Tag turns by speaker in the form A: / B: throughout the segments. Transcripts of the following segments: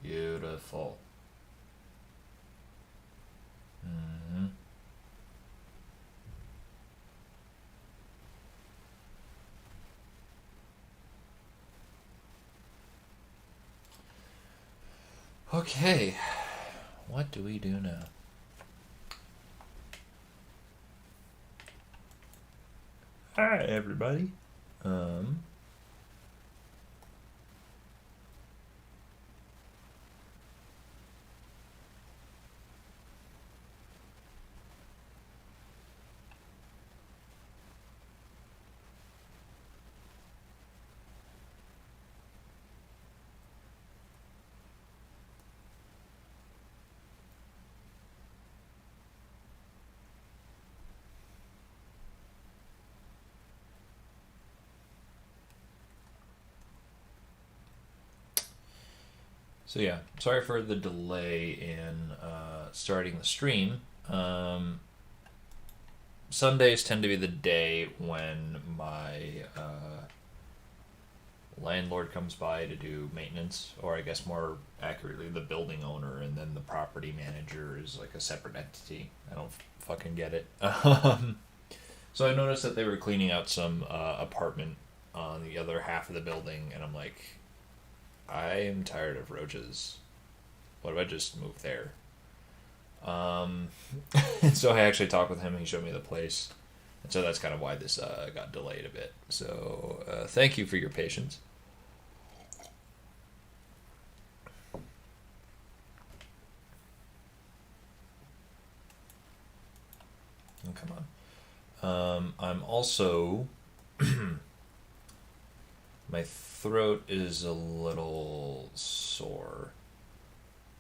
A: Beautiful. Hmm. Okay, what do we do now? Hi, everybody. Um, so yeah, sorry for the delay in starting the stream. Sundays tend to be the day when my landlord comes by to do maintenance, or I guess more accurately, the building owner, and then the property manager is like a separate entity. I don't fucking get it. So I noticed that they were cleaning out some apartment on the other half of the building, and I'm like, I am tired of roaches. What if I just move there? Um, so I actually talked with him, and he showed me the place. And so that's kind of why this got delayed a bit. So thank you for your patience. Oh, come on. I'm also. My throat is a little sore,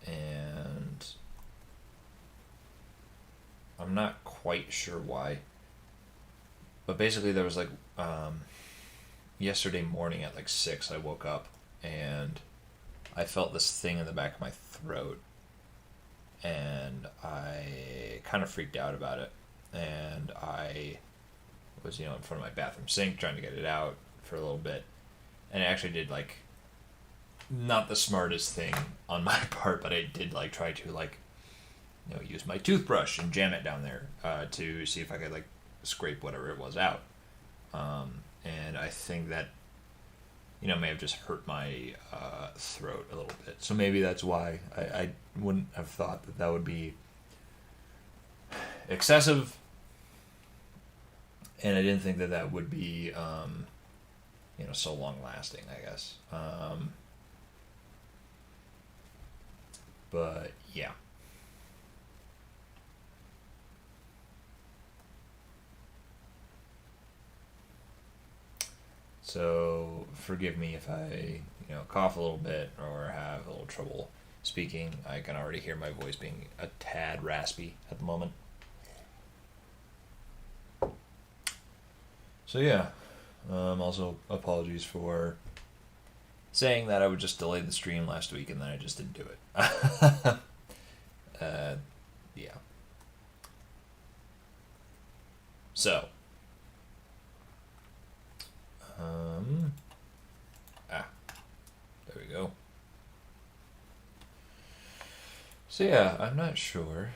A: and I'm not quite sure why. But basically, there was like yesterday morning at like 6, I woke up and I felt this thing in the back of my throat, and I kind of freaked out about it. And I was, in front of my bathroom sink trying to get it out for a little bit. And I actually did like not the smartest thing on my part, but I did like try to like use my toothbrush and jam it down there to see if I could like scrape whatever it was out. And I think that may have just hurt my throat a little bit. So maybe that's why I wouldn't have thought that that would be excessive, and I didn't think that that would be so long lasting, I guess. But yeah. So forgive me if I, cough a little bit or have a little trouble speaking. I can already hear my voice being a tad raspy at the moment. So yeah. Also, apologies for saying that I would just delay the stream last week and then I just didn't do it. Yeah. So, um, there we go. So yeah, I'm not sure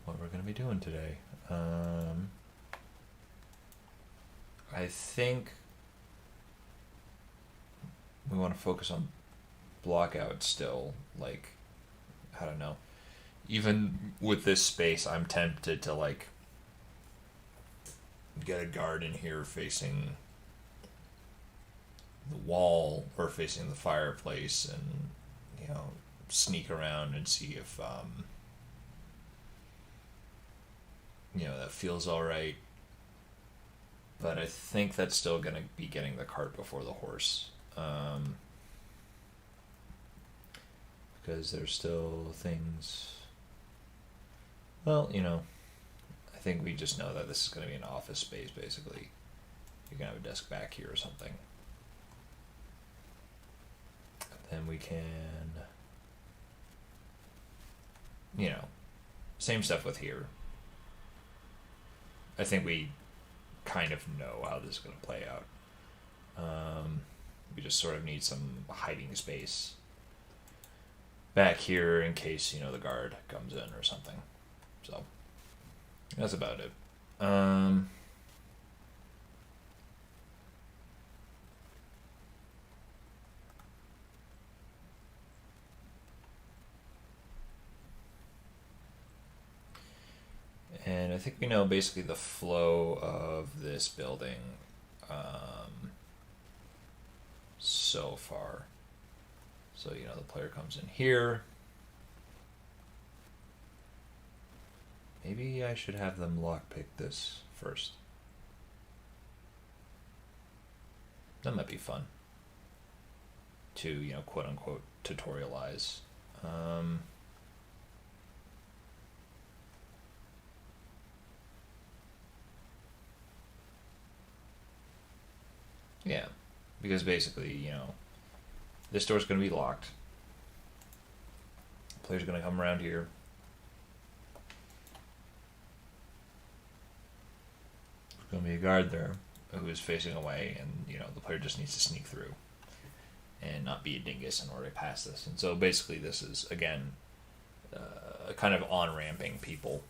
A: what we're gonna be doing today. I think we want to focus on blockout still. Like, I don't know. Even with this space, I'm tempted to like get a guard in here facing the wall or facing the fireplace, and sneak around and see if that feels all right. But I think that's still gonna be getting the cart before the horse, because there's still things. Well, I think we just know that this is gonna be an office space basically. You're gonna have a desk back here or something. Then we can, same stuff with here. I think we kind of know how this is going to play out. We just sort of need some hiding space. back here in case, the guard comes in or something. So that's about it. And I think we know basically the flow of this building so far. So, the player comes in here. Maybe I should have them lockpick this first. That might be fun to, quote unquote, tutorialize. Yeah, because basically, this door's going to be locked. The player's going to come around here. There's going to be a guard there who is facing away, and, the player just needs to sneak through and not be a dingus in order to pass this. And so basically this is, again, kind of on-ramping people.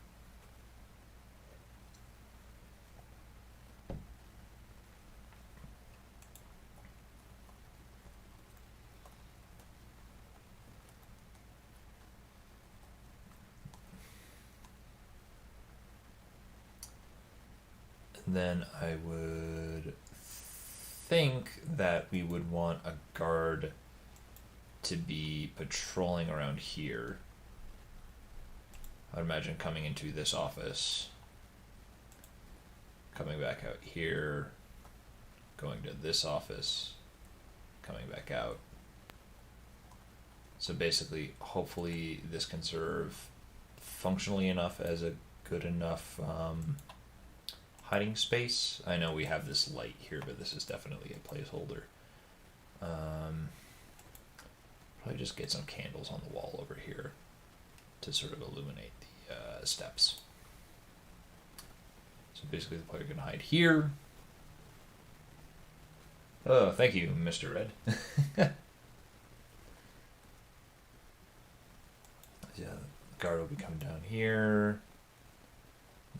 A: Then I would think that we would want a guard to be patrolling around here. I would imagine coming into this office, coming back out here, going to this office, coming back out. So basically, hopefully this can serve functionally enough as a good enough hiding space. I know we have this light here, but this is definitely a placeholder. Probably just get some candles on the wall over here to sort of illuminate the steps. So basically the player can hide here. Oh, thank you, Mr. Red. Yeah, the guard will be coming down here.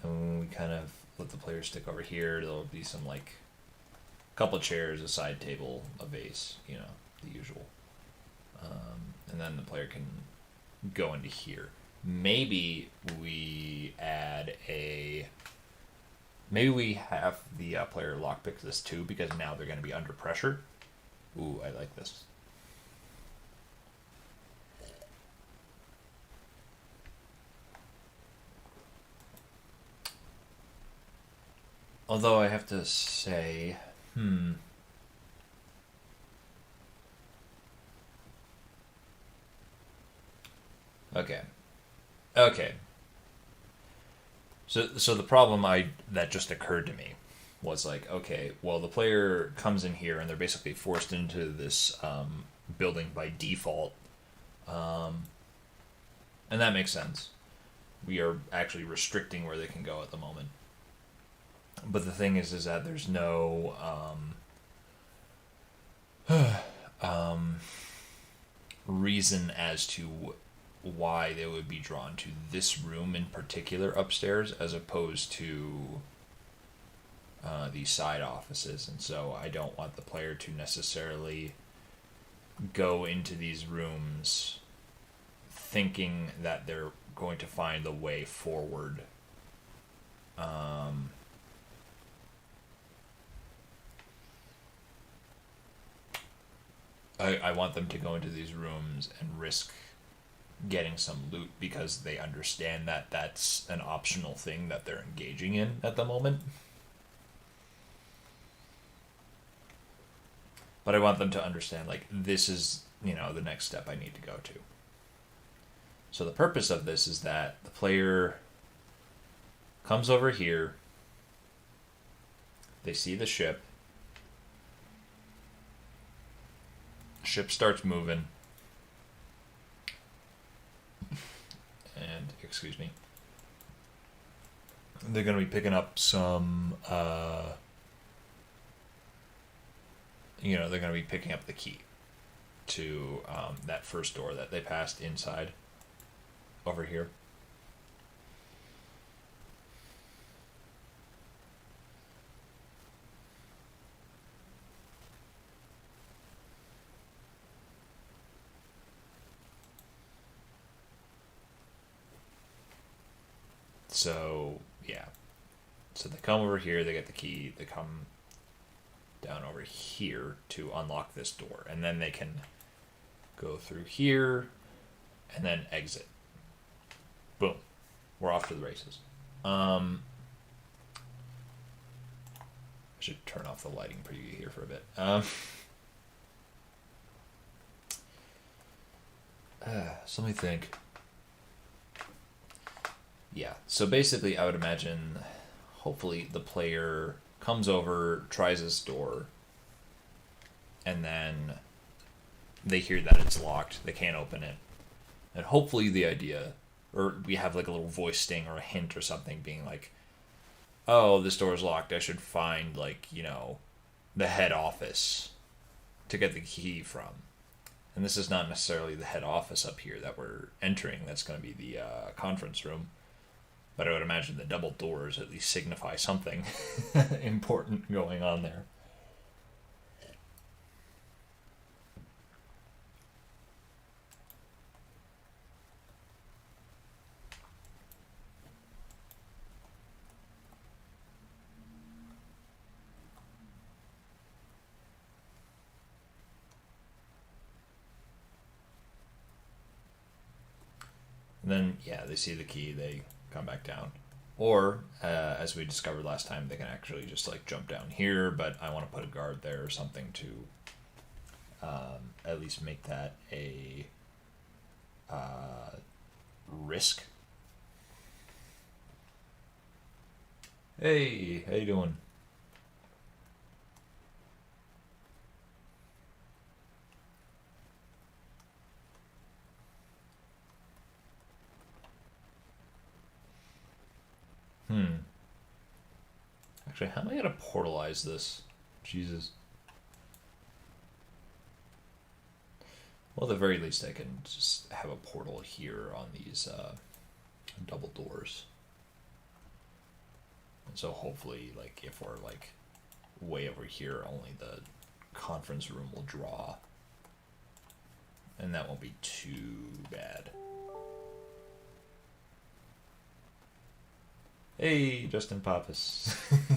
A: Then we kind of let the player stick over here. There'll be some couple chairs, a side table, a vase, the usual. And then the player can go into here. Maybe we have the player lockpick this too, because now they're going to be under pressure. Ooh, I like this. Although I have to say, Okay. So the problem that just occurred to me was okay, well, the player comes in here and they're basically forced into this building by default, and that makes sense. We are actually restricting where they can go at the moment. But the thing is that there's no reason as to why they would be drawn to this room in particular upstairs as opposed to these side offices. And so I don't want the player to necessarily go into these rooms thinking that they're going to find the way forward. I want them to go into these rooms and risk getting some loot because they understand that that's an optional thing that they're engaging in at the moment. But I want them to understand, this is, the next step I need to go to. So the purpose of this is that the player comes over here, they see the ship, ship starts moving, and, excuse me, they're going to be picking up some, they're going to be picking up the key. to that first door that they passed inside over here. So, yeah. So they come over here, they get the key, they come down over here to unlock this door, and then they can go through here and then exit. Boom. We're off to the races. I should turn off the lighting preview here for a bit. So let me think. Yeah, so basically I would imagine hopefully the player comes over, tries this door, and then they hear that it's locked, they can't open it. And hopefully the idea, or we have like a little voice sting or a hint or something being like, oh, this door is locked, I should find like, you know, the head office to get the key from. And this is not necessarily the head office up here that we're entering, that's going to be the conference room. But I would imagine the double doors at least signify something important going on there. And then, yeah, they see the key, they come back down. Or, as we discovered last time, they can actually just like jump down here, but I want to put a guard there or something to at least make that a risk. Hey, how you doing? Actually, how am I going to portalize this? Jesus. Well, at the very least, I can just have a portal here on these double doors. And so hopefully, like, if we're, like, way over here, only the conference room will draw. And that won't be too bad. Hey, Justin Pappas.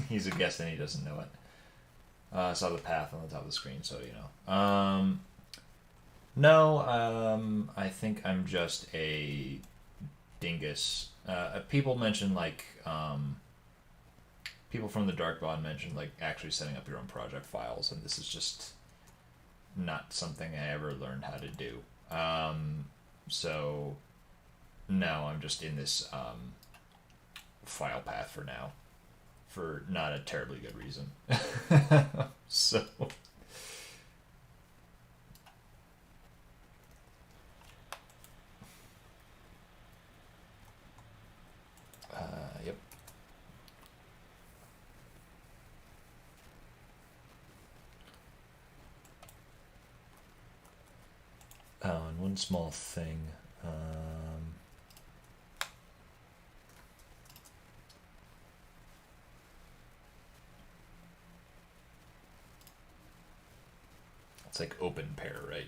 A: He's a guest and he doesn't know it. I saw the path on the top of the screen, so you know. No, I think I'm just a dingus. People mentioned, like, people from the Dark Bond mentioned, like, actually setting up your own project files, and this is just not something I ever learned how to do. So, no, I'm just in this, file path for now, for not a terribly good reason. So yep. Oh, and one small thing. It's like open pair, right?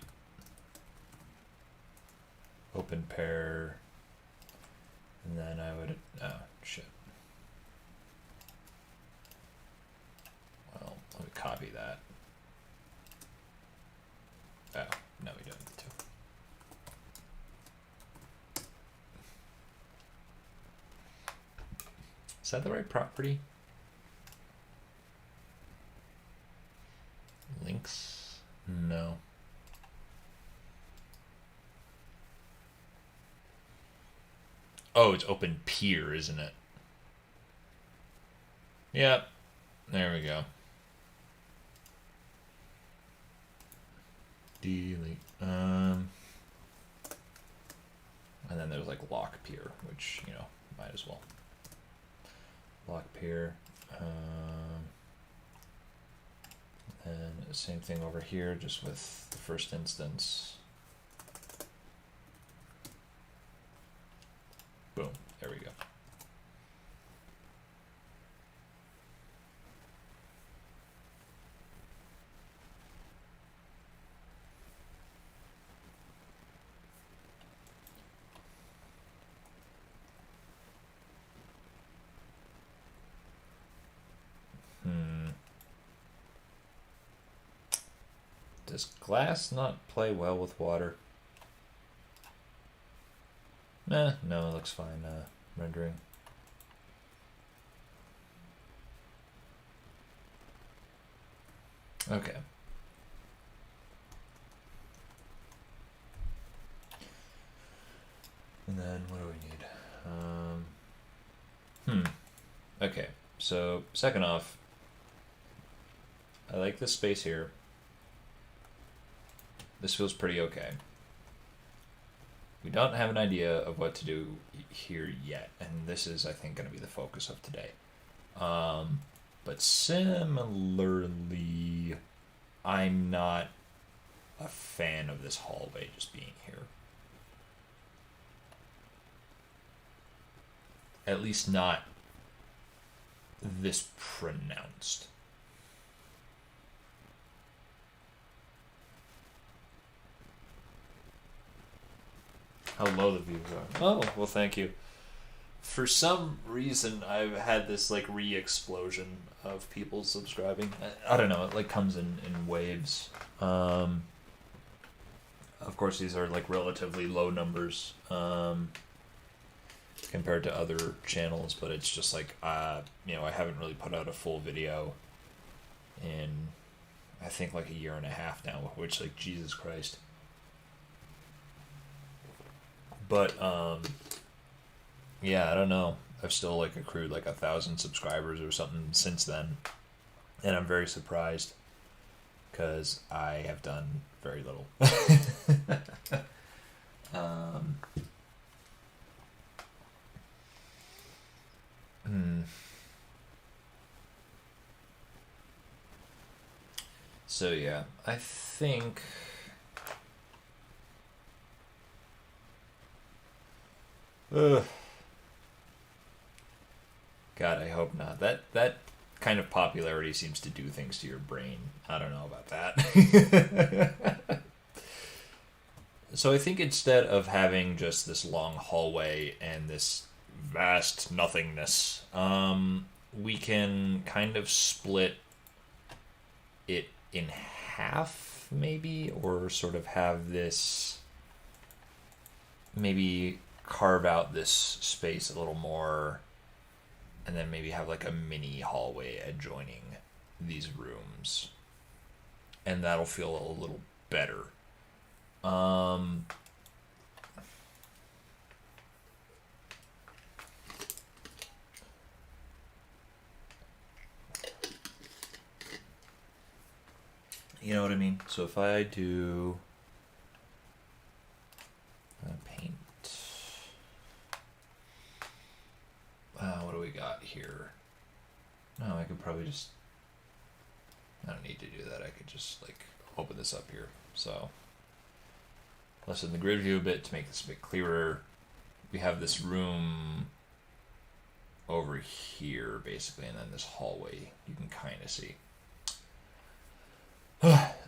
A: Open pair. And then I would... Oh, shit. Well, let me copy that. Oh, no, we don't need to. Is that the right property? Links? No. Oh, it's open peer, isn't it? Yep. There we go. Delete. And then there's like lock peer, which, you know, might as well. Lock peer. And same thing over here, just with the first instance. Boom, there we go. Does glass not play well with water? No, it looks fine rendering. Okay. And then what do we need? Okay, so second off, I like this space here. This feels pretty okay. We don't have an idea of what to do here yet, and this is, I think, going to be the focus of today. But similarly, I'm not a fan of this hallway just being here. At least not this pronounced. How low the views are. Oh, well, thank you. For some reason, I've had this, like, re-explosion of people subscribing. I don't know, it, like, comes in waves. Of course, these are, like, relatively low numbers compared to other channels, but it's just, like, you know, I haven't really put out a full video in, I think, like, a year and a half now, which, like, Jesus Christ. But, yeah, I don't know. I've still, like, accrued, like, 1,000 subscribers or something since then. And I'm very surprised, because I have done very little. So, yeah, I think... God, I hope not. That kind of popularity seems to do things to your brain. I don't know about that. So I think instead of having just this long hallway and this vast nothingness, we can kind of split it in half, maybe, or sort of have this, maybe carve out this space a little more, and then maybe have like a mini hallway adjoining these rooms, and that'll feel a little better. You know what I mean? So if I do paint, what do we got here? No, I could probably just, I don't need to do that. I could just like open this up here. So lessen the grid view a bit to make this a bit clearer. We have this room over here basically, and then this hallway you can kind of see.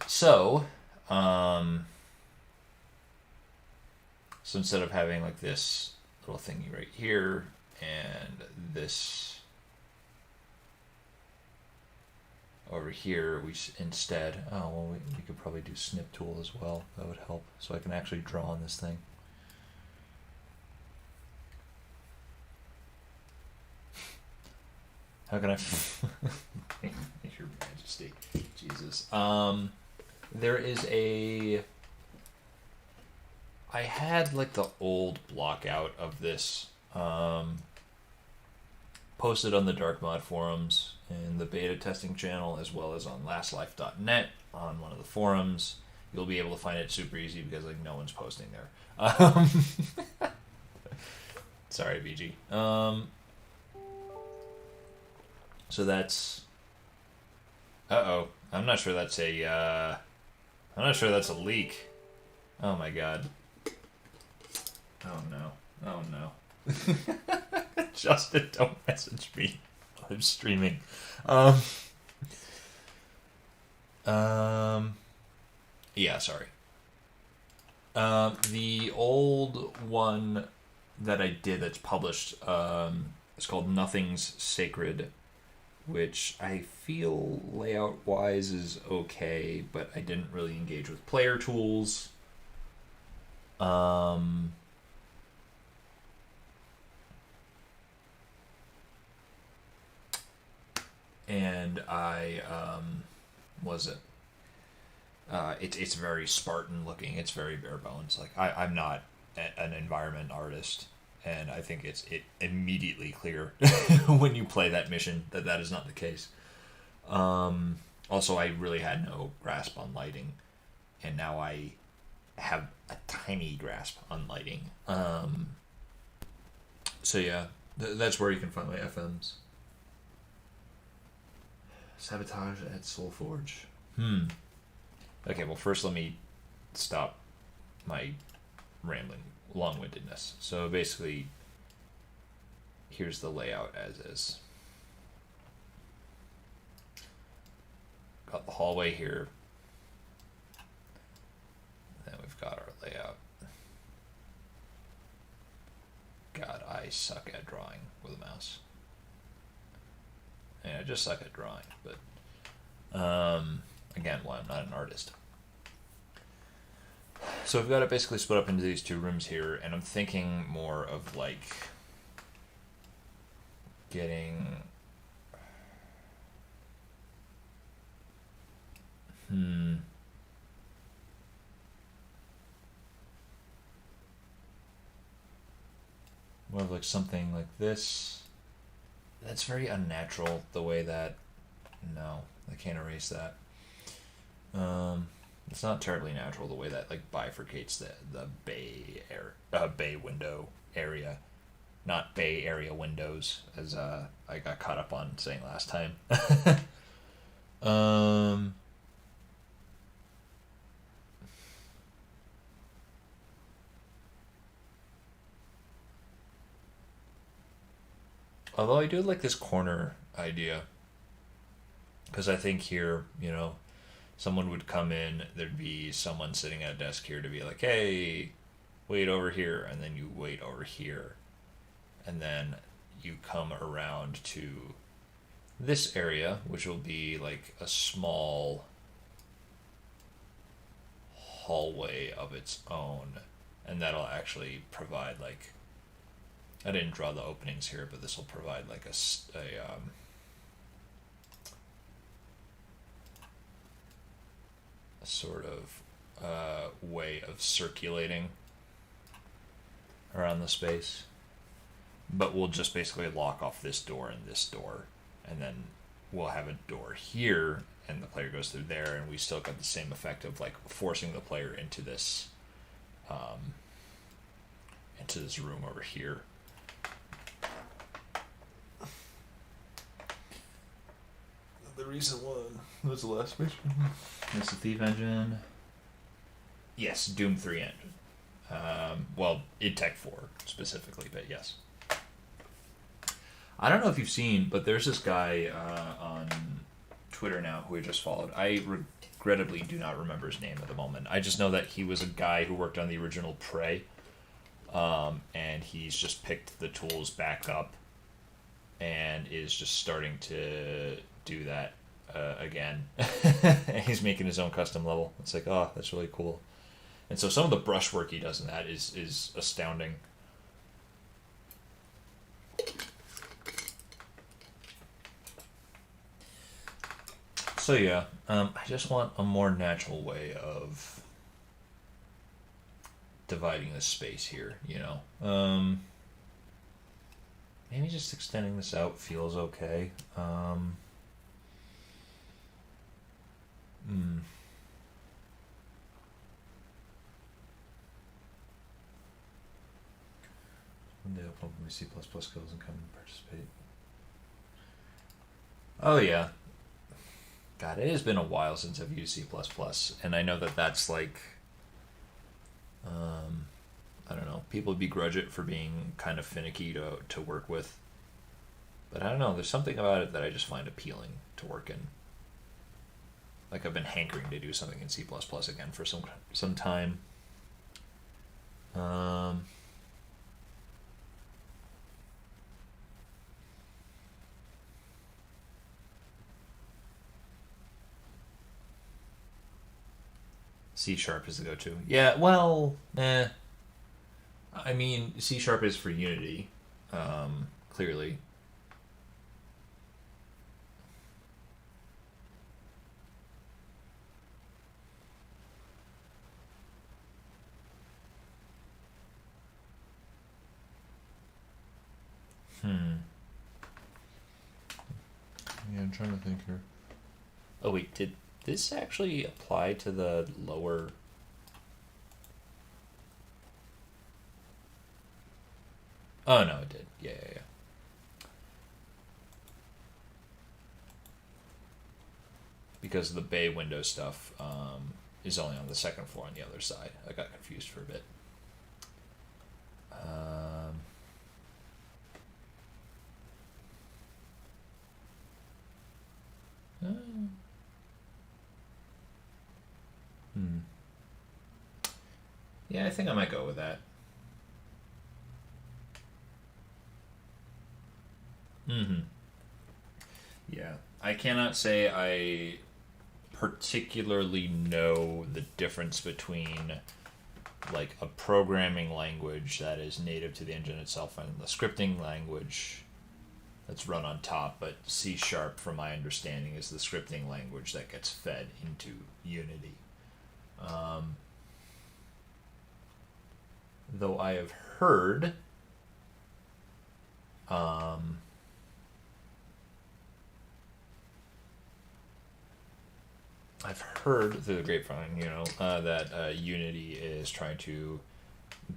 A: So instead of having like this little thingy right here and this over here, we instead, oh well, we could probably do snip tool as well. That would help, so I can actually draw on this thing. How can I? Your Majesty, Jesus. There is a. I had like the old block out of this posted on the Dark Mod forums in the beta testing channel, as well as on lastlife.net on one of the forums. You'll be able to find it super easy because like no one's posting there. Sorry, VG. So that's... Uh-oh. I'm not sure that's a, I'm not sure that's a leak. Oh my god. Oh no. Oh no. Justin, don't message me. I'm streaming. Um, yeah, sorry. The old one that I did that's published, it's called Nothing's Sacred, which I feel layout wise is okay, but I didn't really engage with player tools. And I was it. It's very Spartan looking. It's very bare bones. Like I'm not an environment artist, and I think it immediately clear when you play that mission that that is not the case. Also, I really had no grasp on lighting, and now I have a tiny grasp on lighting. So yeah, that's where you can find my FMs. Sabotage at Soulforge. Okay, well, first let me stop my rambling long-windedness. So basically, here's the layout as is. Got the hallway here. Then we've got our layout. God, I suck at drawing with a mouse. And I just suck at drawing, but again, well, I'm not an artist. So I've got it basically split up into these two rooms here, and I'm thinking more of like getting more of like something like this. That's very unnatural, the way that, no, I can't erase that. It's not terribly natural the way that like bifurcates the bay window area, not Bay Area windows, as I got caught up on saying last time. Although I do like this corner idea, because I think here, someone would come in, there'd be someone sitting at a desk here to be like, hey, wait over here, and then you wait over here, and then you come around to this area, which will be like a small hallway of its own, and that'll actually provide like, I didn't draw the openings here, but this will provide like a sort of way of circulating around the space. But we'll just basically lock off this door and this door, and then we'll have a door here, and the player goes through there, and we still got the same effect of like forcing the player into this room over here. The recent one was the last mission. It's the Thief engine. Yes, Doom 3 engine. Well, id Tech 4 specifically, but yes. I don't know if you've seen, but there's this guy on Twitter now who I just followed. I regrettably do not remember his name at the moment. I just know that he was a guy who worked on the original Prey, and he's just picked the tools back up and is just starting to do that again. He's making his own custom level. It's like, oh, that's really cool. And so some of the brushwork he does in that is astounding. So yeah, I just want a more natural way of dividing the space here, maybe just extending this out feels okay. One day I'll pump my C++ skills and come and participate. Oh yeah. God, it has been a while since I've used C++, and I know that that's like, I don't know, people begrudge it for being kind of finicky to work with, but I don't know, there's something about it that I just find appealing to work in. Like I've been hankering to do something in C++ again for some time. C sharp is the go-to. Yeah, well, I mean, C sharp is for Unity, clearly.
B: Yeah, I'm trying to think here.
A: Oh wait, did this actually apply to the lower? Oh no, it did. Yeah, yeah, yeah. Because the bay window stuff is only on the second floor on the other side. I got confused for a bit. Uh, Yeah, I think I might go with that. Yeah, I cannot say I particularly know the difference between like a programming language that is native to the engine itself and the scripting language that's run on top, but C sharp, from my understanding, is the scripting language that gets fed into Unity. Though I have heard I've heard through the grapevine, that Unity is trying to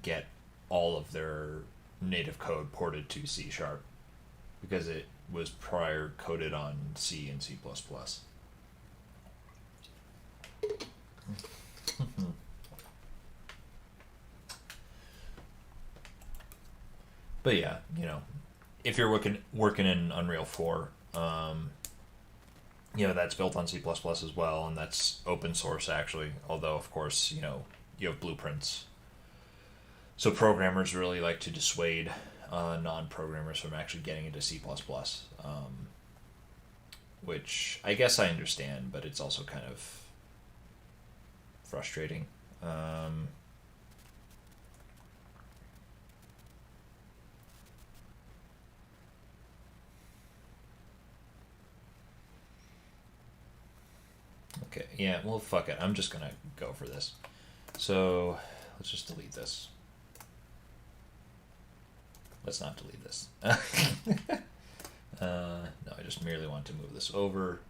A: get all of their native code ported to C sharp because it was prior coded on C and C++. But yeah, if you're working in Unreal 4, that's built on C++ as well, and that's open source actually. Although of course, you have blueprints. So programmers really like to dissuade non-programmers from actually getting into C++, which I guess I understand, but it's also kind of frustrating. Okay, yeah, well, fuck it. I'm just gonna go for this. So, let's just delete this. Let's not delete this. No, I just merely want to move this over.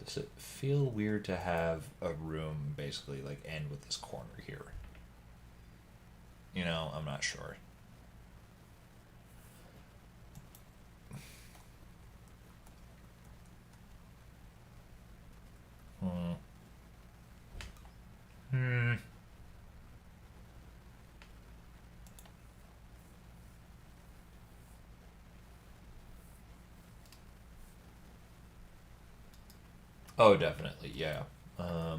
A: Does it feel weird to have a room basically like end with this corner here? I'm not sure. Oh, definitely, yeah. Oh,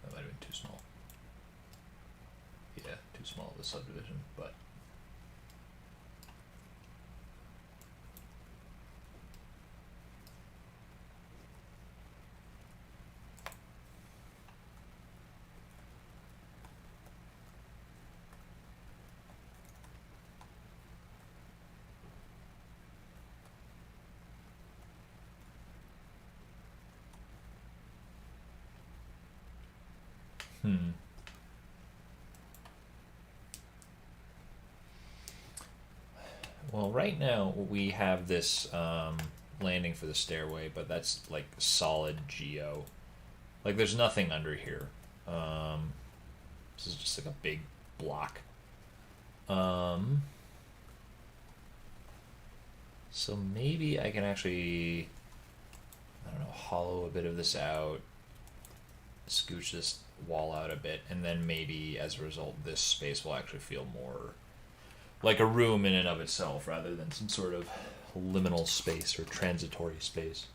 A: that might have been too small. Yeah, too small of a subdivision, but Hmm. Well, right now we have this landing for the stairway, but that's like solid geo. Like there's nothing under here. This is just like a big block. So maybe I can actually, I don't know, hollow a bit of this out, scooch this wall out a bit, and then maybe as a result, this space will actually feel more like a room in and of itself rather than some sort of liminal space or transitory space.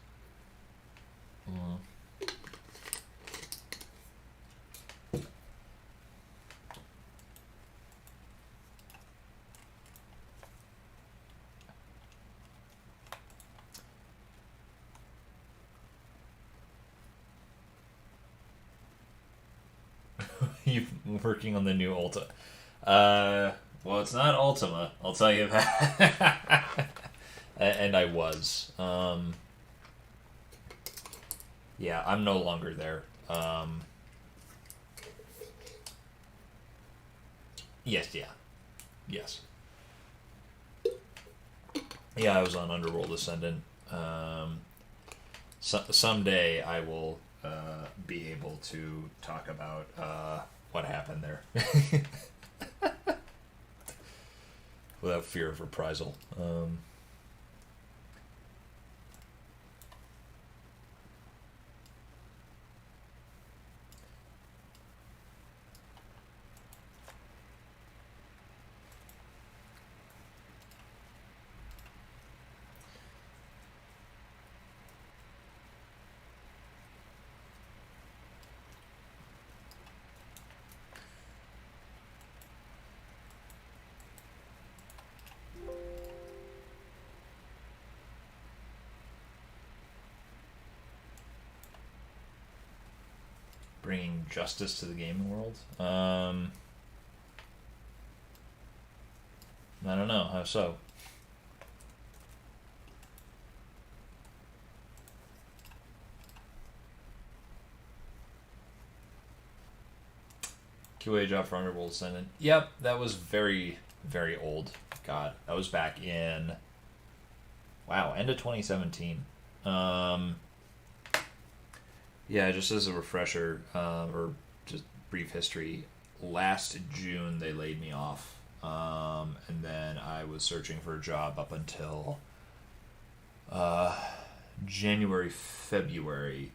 A: You working on the new Ulta? Well, it's not Ultima, I'll tell you that. And I was. Yeah, I'm no longer there. Yes, yeah. Yes. Yeah, I was on Underworld Ascendant. Someday I will be able to talk about what happened there. Without fear of reprisal. Bringing justice to the gaming world. I don't know. How so? QA job for Underworld Ascendant. Yep, that was very, very old. God, that was back in. Wow, end of 2017. Yeah, just as a refresher, or just brief history, last June they laid me off. And then I was searching for a job up until January, February,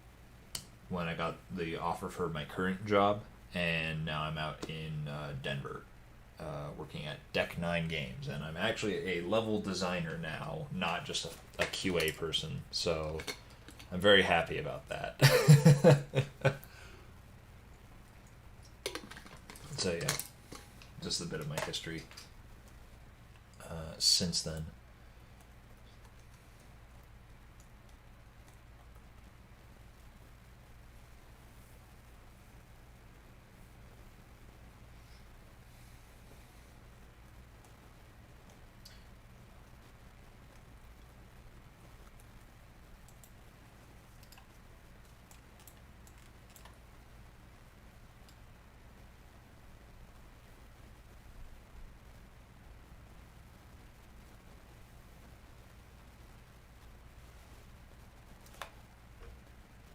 A: when I got the offer for my current job, and now I'm out in Denver, working at Deck 9 Games, and I'm actually a level designer now, not just a QA person, so I'm very happy about that. So yeah, just a bit of my history since then.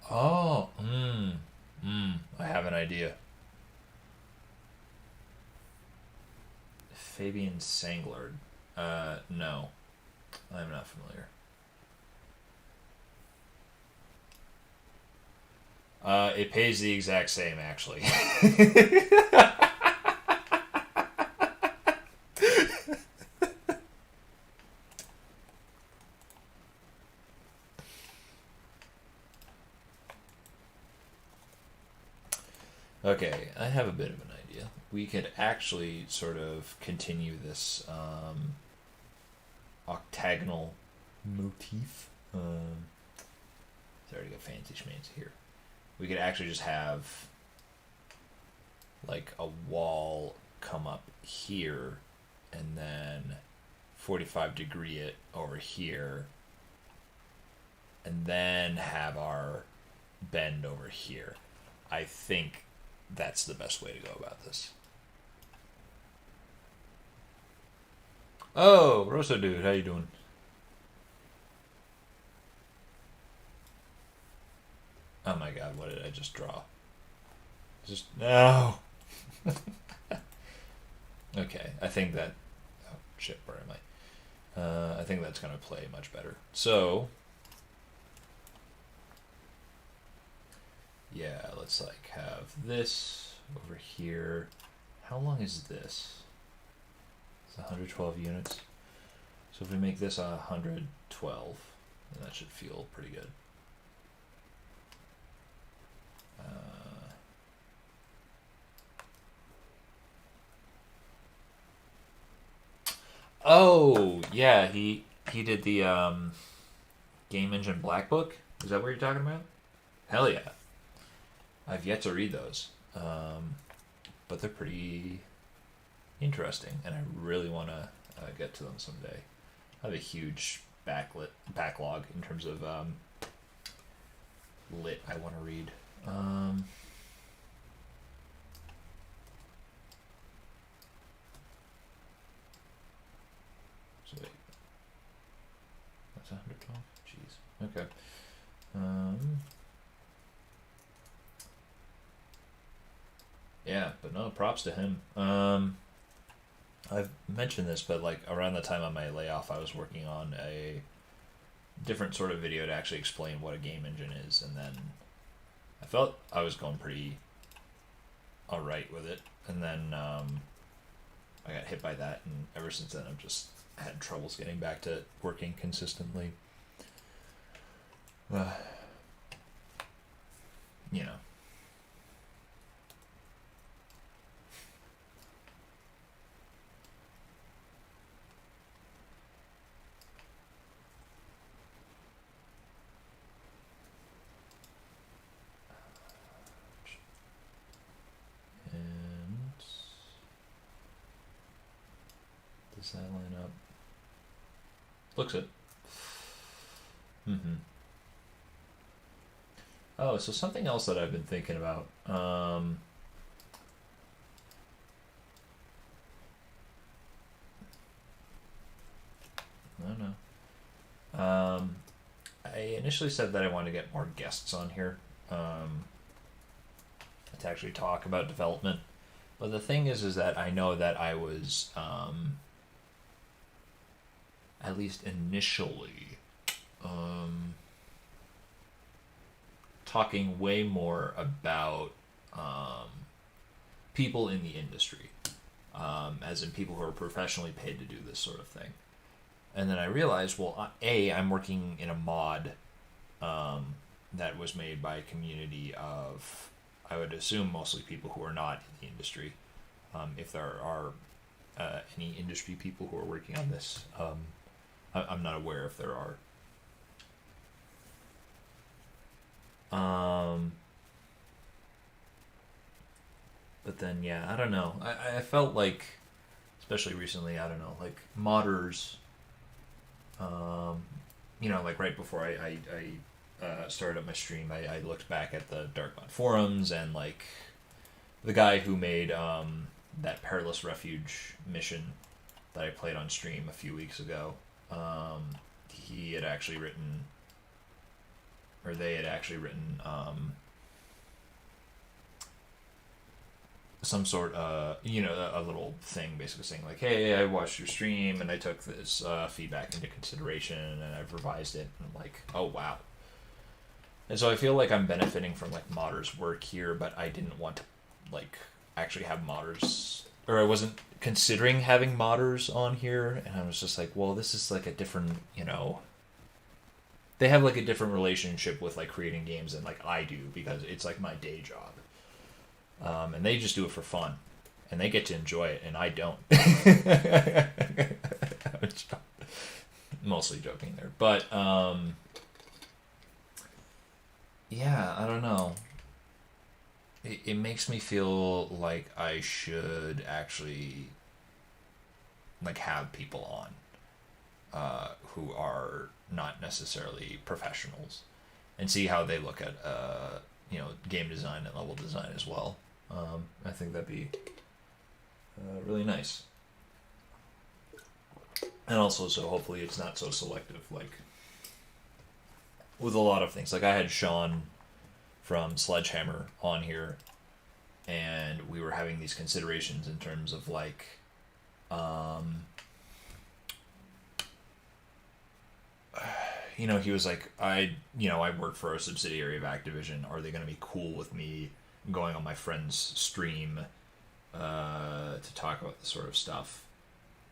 A: Oh, I have an idea. Fabian Sanglard. No, I'm not familiar. It pays the exact same, actually. Okay, I have a bit of an idea. We could actually sort of continue this octagonal motif. Sorry to go fancy schmancy here. We could actually just have like a wall come up here and then 45-degree it over here and then have our bend over here. I think that's the best way to go about this. Oh, Rosa dude, how you doing? Oh my god, what did I just draw? Just no. Okay, I think that. Oh shit, where am I? I think that's gonna play much better. So, yeah, let's like have this over here. How long is this? It's 112 units. So if we make this 112, then that should feel pretty good. Oh yeah, he did the Game Engine Black Book. Is that what you're talking about? Hell yeah! I've yet to read those, but they're pretty interesting, and I really want to get to them someday. I have a huge backlog in terms of lit I want to read. So wait, that's 112. Jeez. Okay. Yeah, but no, props to him. I've mentioned this, but like around the time of my layoff, I was working on a different sort of video to actually explain what a game engine is, and then I felt I was going pretty alright with it, and then I got hit by that, and ever since then I've just had troubles getting back to working consistently. You know. And does that line up? Looks it. Oh, so something else that I've been thinking about. I don't know. I initially said that I wanted to get more guests on here to actually talk about development. But the thing is that I know that I was, at least initially, talking way more about people in the industry, as in people who are professionally paid to do this sort of thing. And then I realized, well, I'm working in a mod that was made by a community of, I would assume, mostly people who are not in the industry. If there are any industry people who are working on this, I'm not aware if there are. But then, yeah, I don't know. I felt like, especially recently, I don't know, like modders, like right before I started up my stream, I looked back at the Darkmod forums, and like the guy who made that Perilous Refuge mission that I played on stream a few weeks ago, he had actually written, or they had actually written some sort of, a little thing basically saying like, hey, I watched your stream and I took this feedback into consideration and I've revised it. And I'm like, oh, wow. And so I feel like I'm benefiting from like modders' work here, but I didn't want to like actually have modders, or I wasn't considering having modders on here. And I was just like, well, this is like a different, they have like a different relationship with like creating games than like I do, because it's like my day job. And they just do it for fun, and they get to enjoy it, and I don't. Mostly joking there, but yeah, I don't know. It makes me feel like I should actually like have people on who are not necessarily professionals, and see how they look at game design and level design as well. I think that'd be really nice. And also, so hopefully it's not so selective, like with a lot of things. Like I had Sean from Sledgehammer on here, and we were having these considerations in terms of like, he was like, I work for a subsidiary of Activision. Are they going to be cool with me going on my friend's stream to talk about this sort of stuff?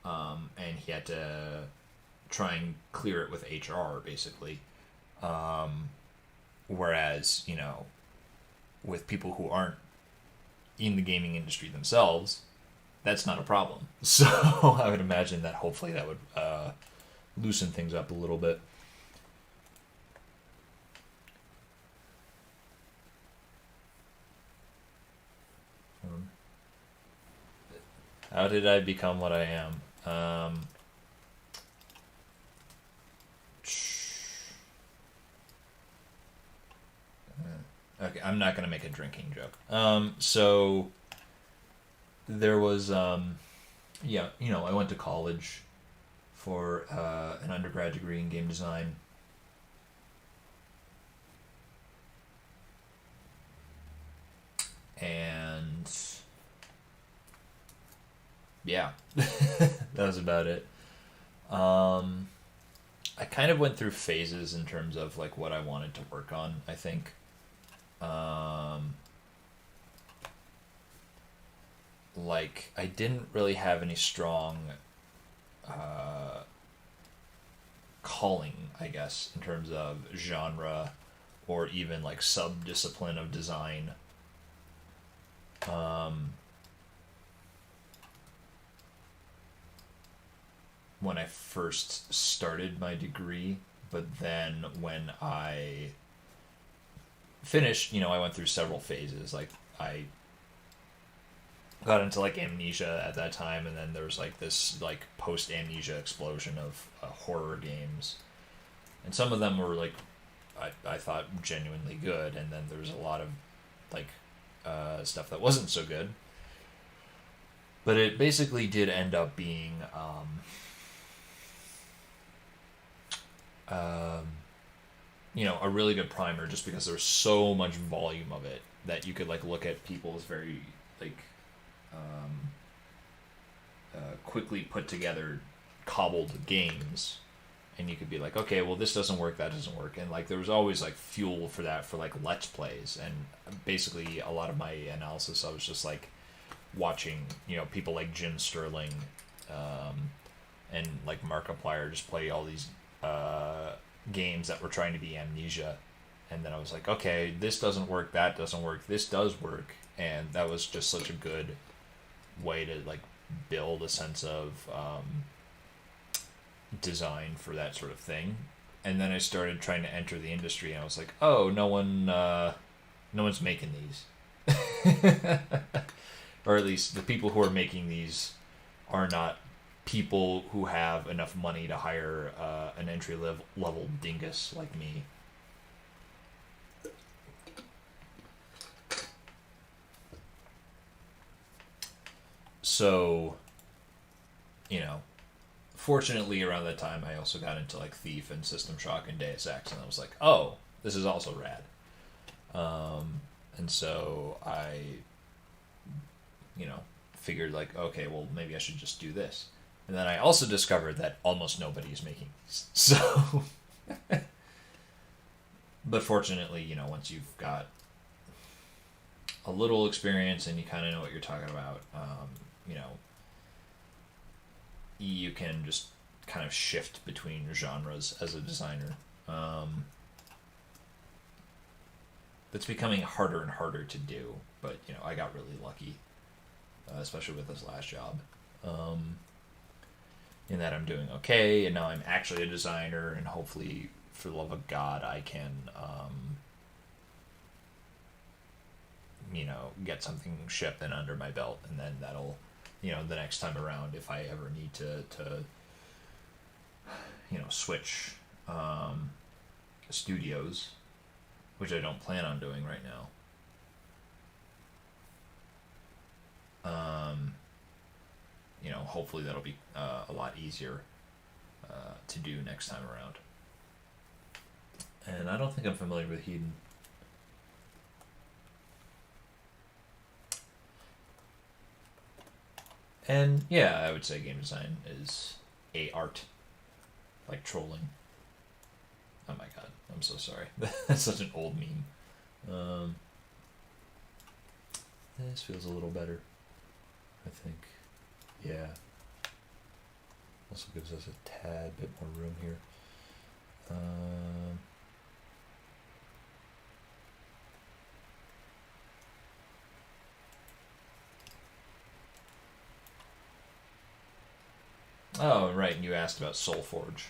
A: And he had to try and clear it with HR, basically. Whereas, with people who aren't in the gaming industry themselves, that's not a problem. So I would imagine that hopefully that would loosen things up a little bit. How did I become what I am? Okay, I'm not gonna make a drinking joke. So there was, I went to college for an undergrad degree in game design. And yeah, that was about it. I kind of went through phases in terms of like what I wanted to work on, I think. Like I didn't really have any strong calling, I guess, in terms of genre or even like sub-discipline of design. When I first started my degree, but then when I finished, I went through several phases. Like I got into like Amnesia at that time, and then there was like this like post Amnesia explosion of horror games, and some of them were like I thought genuinely good, and then there was a lot of like stuff that wasn't so good. But it basically did end up being a really good primer, just because there's so much volume of it that you could like look at people's very like quickly put together cobbled games, and you could be like, okay, well, this doesn't work, that doesn't work, and like there was always like fuel for that for like let's plays. And basically a lot of my analysis, I was just like watching people like Jim Sterling and like Markiplier just play all these games that were trying to be Amnesia, and then I was like, okay, this doesn't work, that doesn't work, this does work. And that was just such a good way to like build a sense of design for that sort of thing. And then I started trying to enter the industry, and I was like, oh, no one's making these. Or at least the people who are making these are not people who have enough money to hire an entry level dingus like me. So, fortunately around that time I also got into like Thief and System Shock and Deus Ex, and I was like, oh, this is also rad. And so I, figured like, okay, well, maybe I should just do this. And then I also discovered that almost nobody is making these. So, but fortunately, once you've got a little experience and you kind of know what you're talking about, you can just kind of shift between genres as a designer. That's becoming harder and harder to do, but I got really lucky, especially with this last job, in that I'm doing okay, and now I'm actually a designer, and hopefully, for the love of God, I can get something shipped and under my belt, and then that'll, the next time around, if I ever need to switch studios, which I don't plan on doing right now, Hopefully that'll be a lot easier to do next time around. And I don't think I'm familiar with Hedon. And yeah, I would say game design is a art, like trolling. Oh my god, I'm so sorry. That's such an old meme. This feels a little better, I think. Yeah. Also gives us a tad bit more room here. Oh, right, and you asked about Soulforge.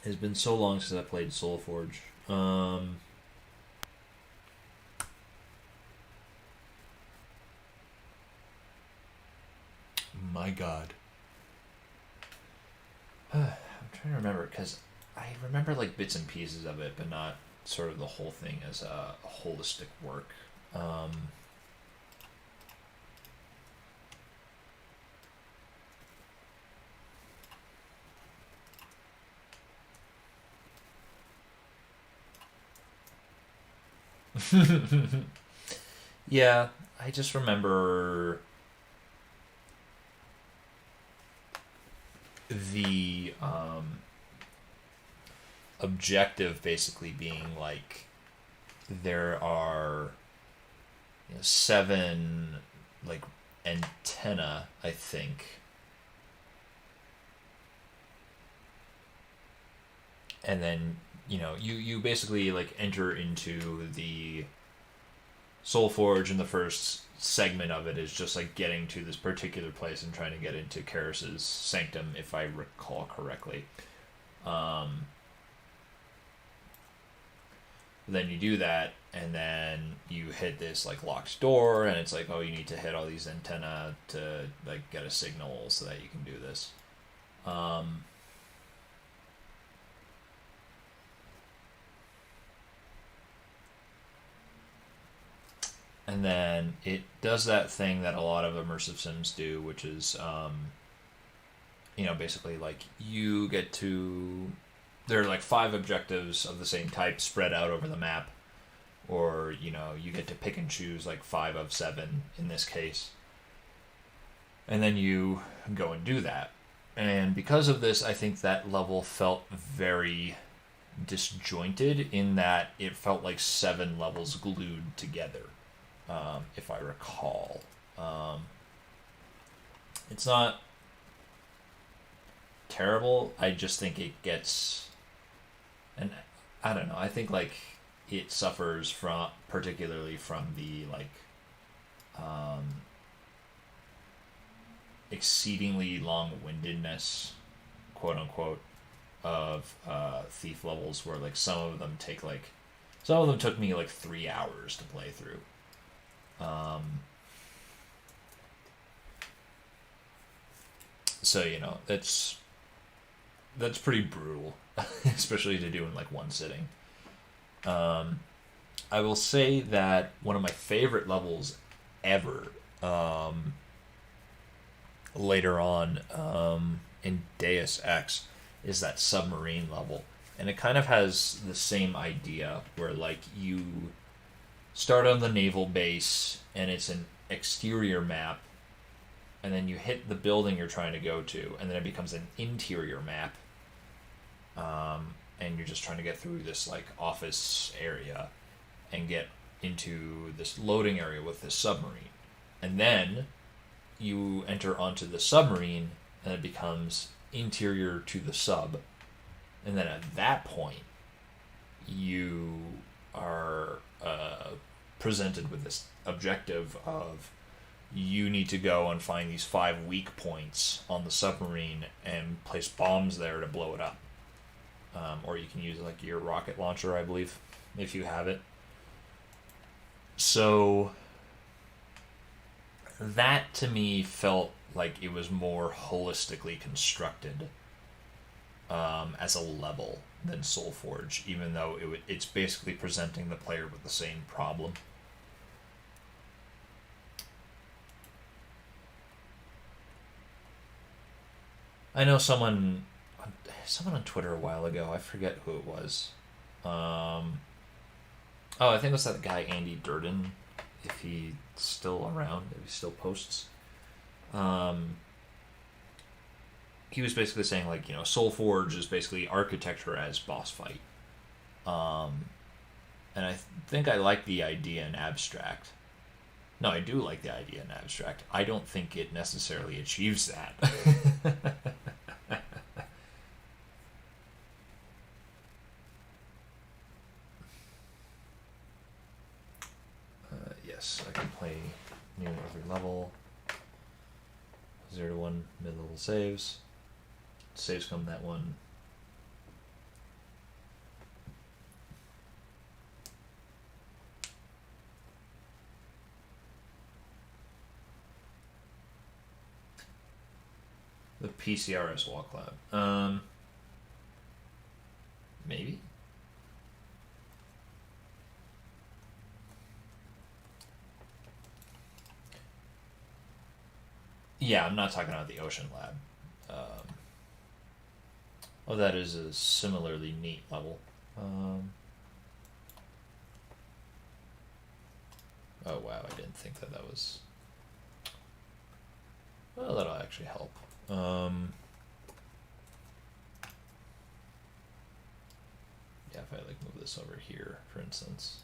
A: It's been so long since I played Soulforge.
B: My God.
A: I'm trying to remember, because I remember like bits and pieces of it, but not sort of the whole thing as a holistic work. Yeah, I just remember the objective basically being like there are 7 like antenna, I think, and then you basically like enter into the Soul Forge, and the first segment of it is just like getting to this particular place and trying to get into Karis's sanctum, if I recall correctly. Then you do that, and then you hit this like locked door, and it's like, oh, you need to hit all these antenna to like get a signal so that you can do this. And then it does that thing that a lot of immersive sims do, which is, basically like you get to. There are like 5 objectives of the same type spread out over the map, or you get to pick and choose like 5 of 7 in this case, and then you go and do that. And because of this, I think that level felt very disjointed in that it felt like 7 levels glued together. If I recall. It's not terrible. I just think it gets, and I don't know. I think like it suffers from particularly from the like exceedingly long-windedness, quote unquote, of Thief levels, where like some of them took me like 3 hours to play through. So that's pretty brutal, especially to do in like one sitting. I will say that one of my favorite levels ever, later on, in Deus Ex, is that submarine level, and it kind of has the same idea where like you start on the naval base, and it's an exterior map, and then you hit the building you're trying to go to, and then it becomes an interior map, and you're just trying to get through this like office area and get into this loading area with this submarine, and then you enter onto the submarine, and it becomes interior to the sub, and then at that point you are presented with this objective of you need to go and find these 5 weak points on the submarine and place bombs there to blow it up. Or you can use like your rocket launcher, I believe, if you have it. So that to me felt like it was more holistically constructed as a level than Soulforge, even though it's basically presenting the player with the same problem. I know someone on Twitter a while ago. I forget who it was. I think it was that guy Andy Durden, if he's still around, if he still posts. He was basically saying, like, Soulforge is basically architecture as boss fight. And I think I like the idea in abstract. No, I do like the idea in abstract. I don't think it necessarily achieves that. Yes, I can play nearly every level. 0 to 1 mid-level saves. Saves come that one. The PCRS Walk Lab. Maybe? Yeah, I'm not talking about the Ocean Lab. That is a similarly neat level. Oh wow, I didn't think that was... Well, that'll actually help. Yeah, if I move this over here, for instance.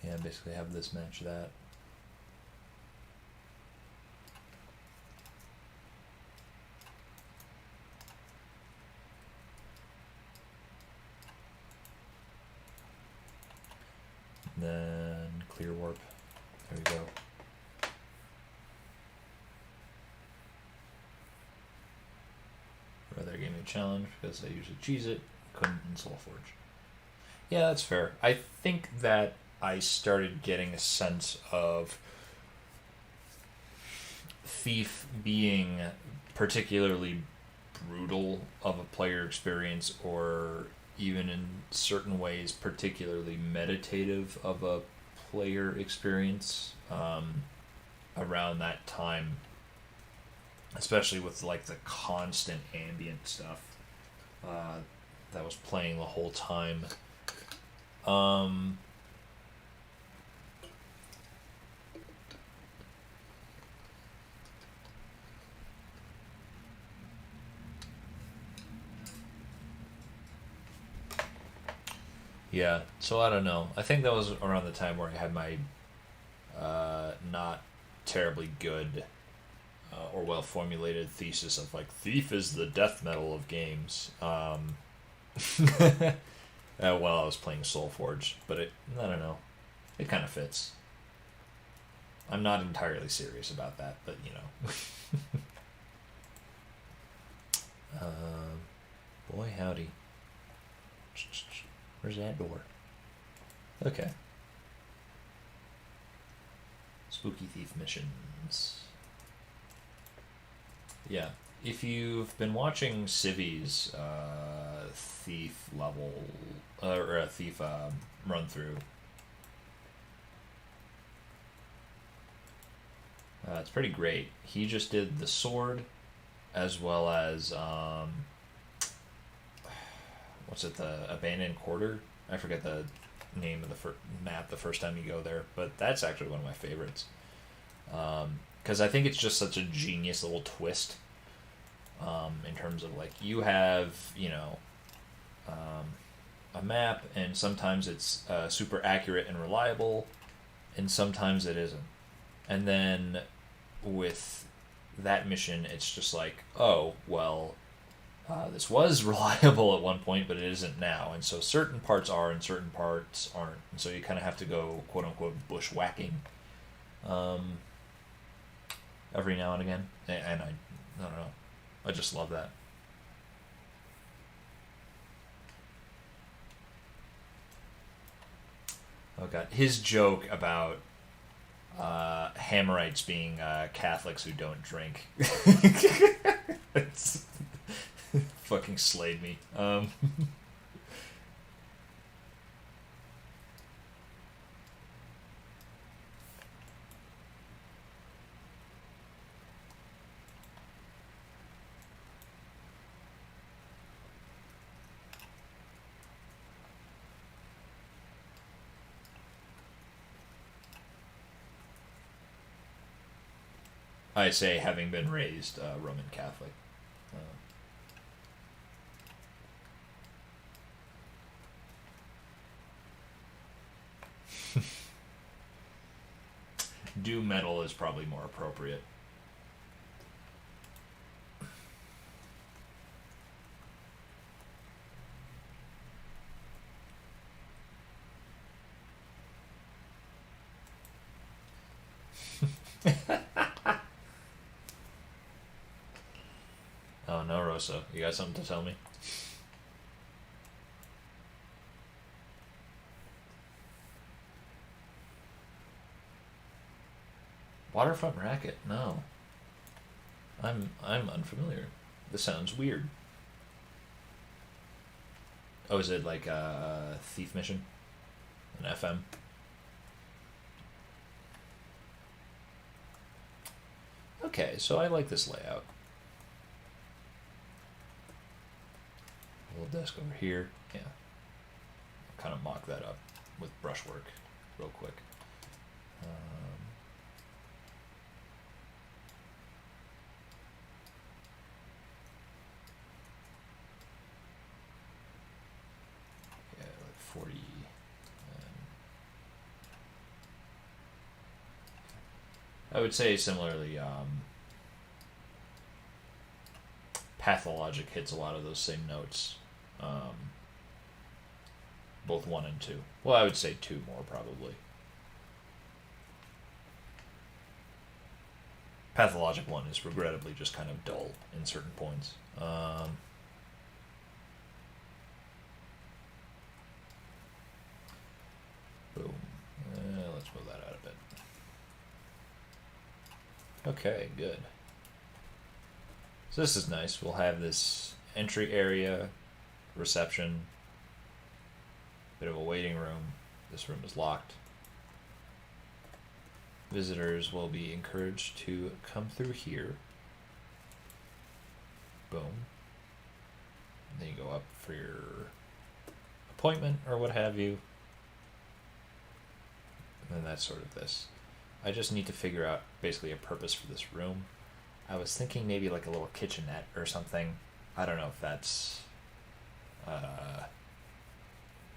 A: Yeah, basically have this match that. Then clear warp. There we go. Rather gave me a challenge because I usually cheese it. Couldn't in Soulforge. Yeah, that's fair. I think that I started getting a sense of Thief being particularly brutal of a player experience, or even in certain ways particularly meditative of a player experience around that time, especially with the constant ambient stuff that was playing the whole time. Yeah, so I don't know. I think that was around the time where I had my not terribly good or well formulated thesis of Thief is the death metal of games. While I was playing Soulforge, but I don't know, it kind of fits. I'm not entirely serious about that, but boy howdy. Where's that door? Okay. Spooky Thief missions. Yeah. If you've been watching Civi's Thief level, or a Thief run through, it's pretty great. He just did the sword, as well as what's it, the Abandoned Quarter? I forget the name of the map the first time you go there, but that's actually one of my favorites. Because I think it's just such a genius little twist in terms of you have, a map, and sometimes it's super accurate and reliable, and sometimes it isn't. And then with that mission, it's just oh, well, This was reliable at one point, but it isn't now. And so certain parts are and certain parts aren't. And so you kind of have to go, quote unquote, bushwhacking every now and again. And I don't know. I just love that. Oh, God. His joke about Hammerites being Catholics who don't drink. It's fucking slayed me. I say, having been raised Roman Catholic. Do metal is probably more appropriate. Oh no, Rosa. You got something to tell me? Waterfront Racket? No. I'm unfamiliar. This sounds weird. Oh, is it like a Thief Mission? An FM? Okay, so I like this layout. A little desk over here. Yeah. I'll kind of mock that up with brushwork real quick. Yeah, like 40. I would say similarly, Pathologic hits a lot of those same notes. Both 1 and 2. Well, I would say 2 more, probably. Pathologic 1 is regrettably just kind of dull in certain points. Boom. Let's move that out a bit. Okay, good. So this is nice. We'll have this entry area, reception, bit of a waiting room. This room is locked. Visitors will be encouraged to come through here. Boom. And then you go up for your appointment or what have you. And then that's sort of this. I just need to figure out basically a purpose for this room. I was thinking maybe like a little kitchenette or something. I don't know if that's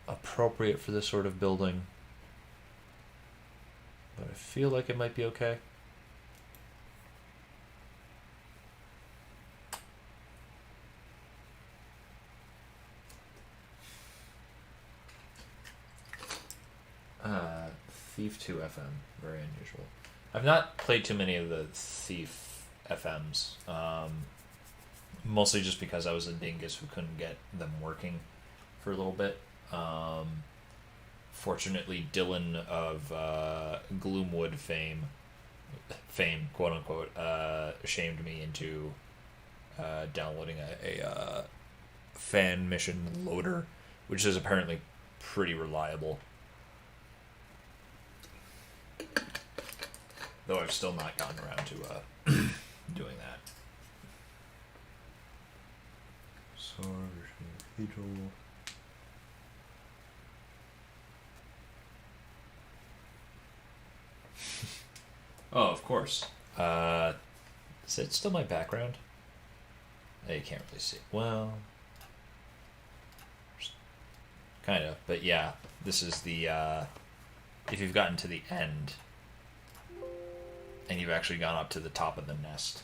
A: appropriate for this sort of building. But I feel like it might be okay. Thief 2 FM. Very unusual. I've not played too many of the Thief FMs. Mostly just because I was a dingus who couldn't get them working for a little bit. Fortunately, Dylan of Gloomwood fame, quote unquote, shamed me into downloading a fan mission loader, which is apparently pretty reliable. Though I've still not gotten around to doing that. Oh, of course. Is it still my background? You can't really see. Well, kind of. But yeah, this is the, if you've gotten to the end, and you've actually gone up to the top of the nest,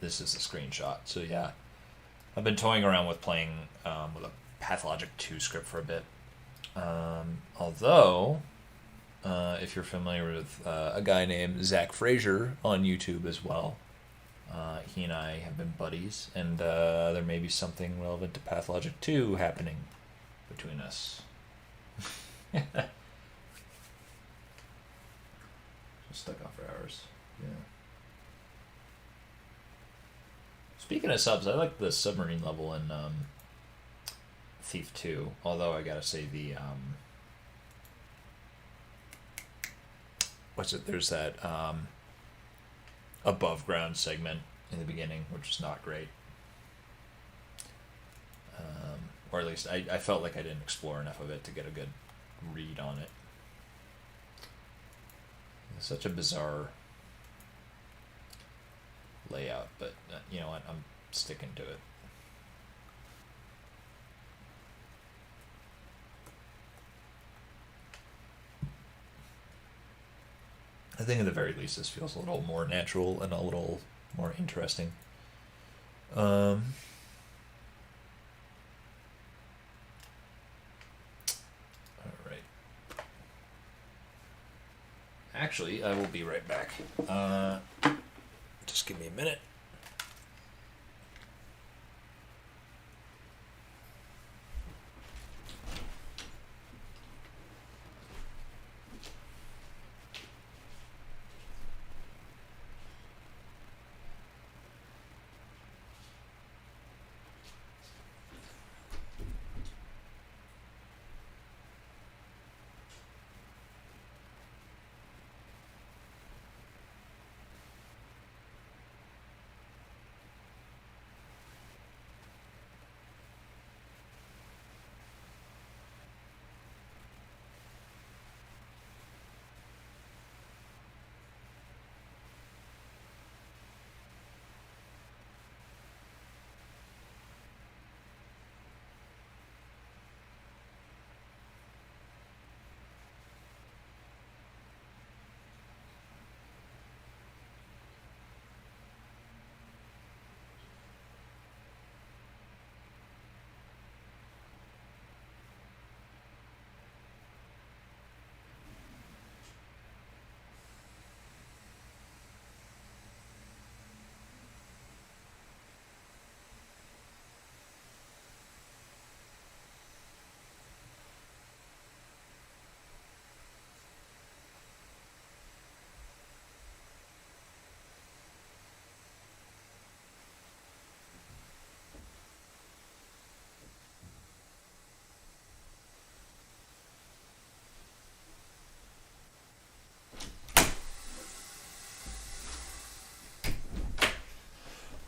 A: This is the screenshot. So yeah, I've been toying around with playing with a Pathologic 2 script for a bit. Although, if you're familiar with a guy named Zach Frazier on YouTube as well, he and I have been buddies, and there may be something relevant to Pathologic 2 happening between us. Just stuck on for hours. Yeah. Speaking of subs, I like the submarine level in Thief 2. Although I gotta say the what's it? There's that above ground segment in the beginning, which is not great. Or at least I felt like I didn't explore enough of it to get a good read on it. It's such a bizarre layout, but you know what? I'm sticking to it. I think at the very least this feels a little more natural and a little more interesting. Alright. Actually, I will be right back. Just give me a minute.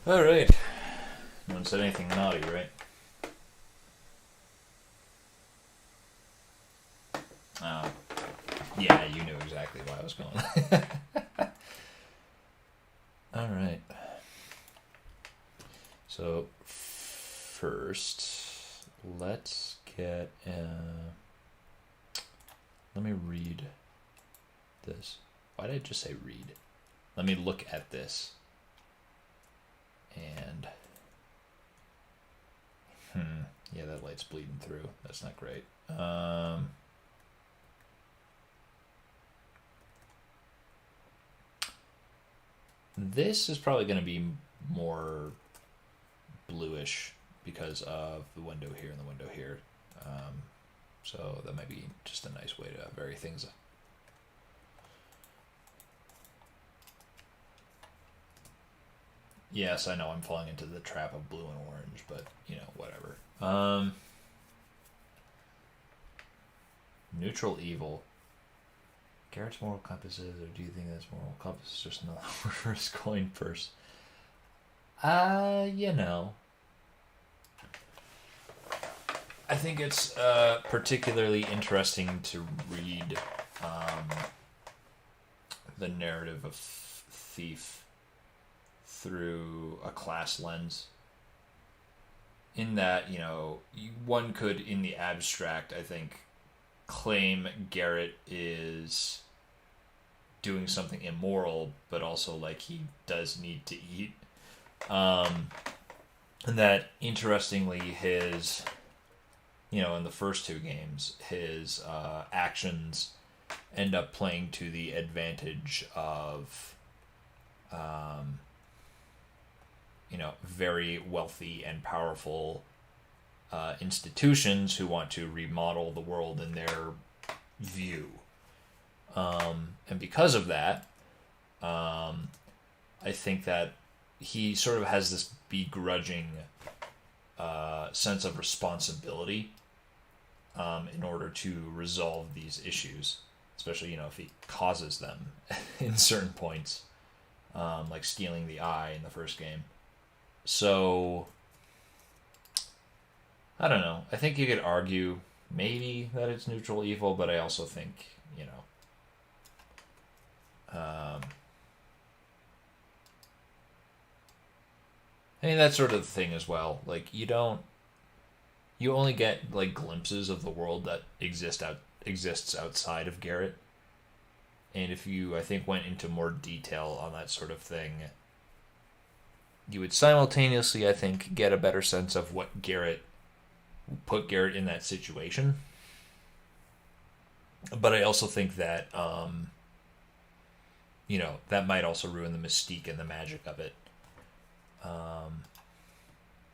A: Alright. No one said anything naughty, right? Yeah, you knew exactly why I was going. Alright. So, first, let's get... let me read this. Why did I just say read? Let me look at this. And... yeah, that light's bleeding through. That's not great. This is probably going to be more bluish because of the window here and the window here. So that might be just a nice way to vary things. Yes, I know I'm falling into the trap of blue and orange, but, you know, whatever. Neutral evil. Garrett's moral compass is, or do you think that's moral compass is just another reverse coin purse? You know. I think it's particularly interesting to read the narrative of Thief through a class lens. In that, you know, one could, in the abstract, I think, claim Garrett is doing something immoral, but also, like, he does need to eat. And that, interestingly, in the first two games, his actions end up playing to the advantage of, very wealthy and powerful institutions who want to remodel the world in their view. And because of that, I think that he sort of has this begrudging sense of responsibility in order to resolve these issues, especially if he causes them in certain points, like stealing the eye in the first game. So I don't know. I think you could argue maybe that it's neutral evil, but I also think I mean, that's sort of the thing as well. Like, you only get like glimpses of the world that exists outside of Garrett. And if you, I think, went into more detail on that sort of thing, you would simultaneously, I think, get a better sense of what put Garrett in that situation. But I also think that, that might also ruin the mystique and the magic of it.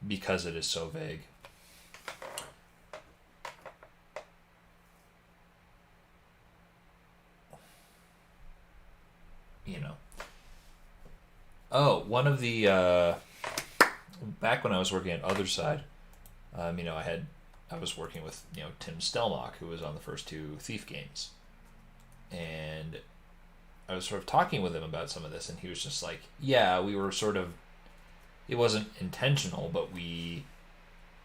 A: Because it is so vague. Oh, one of the back when I was working at Other Side, I was working with Tim Stelmach, who was on the first two Thief games, and I was sort of talking with him about some of this, and he was just like, "Yeah, we were sort of. It wasn't intentional, but we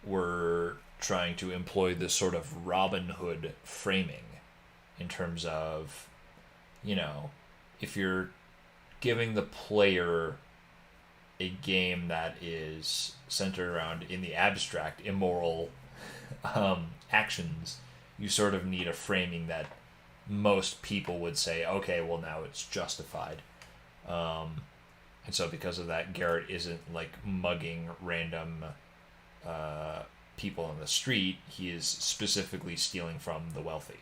A: were trying to employ this sort of Robin Hood framing in terms of, if you're giving the player a game that is centered around, in the abstract, immoral actions, you sort of need a framing that most people would say, okay, well, now it's justified. And so because of that, Garrett isn't like mugging random people on the street. He is specifically stealing from the wealthy.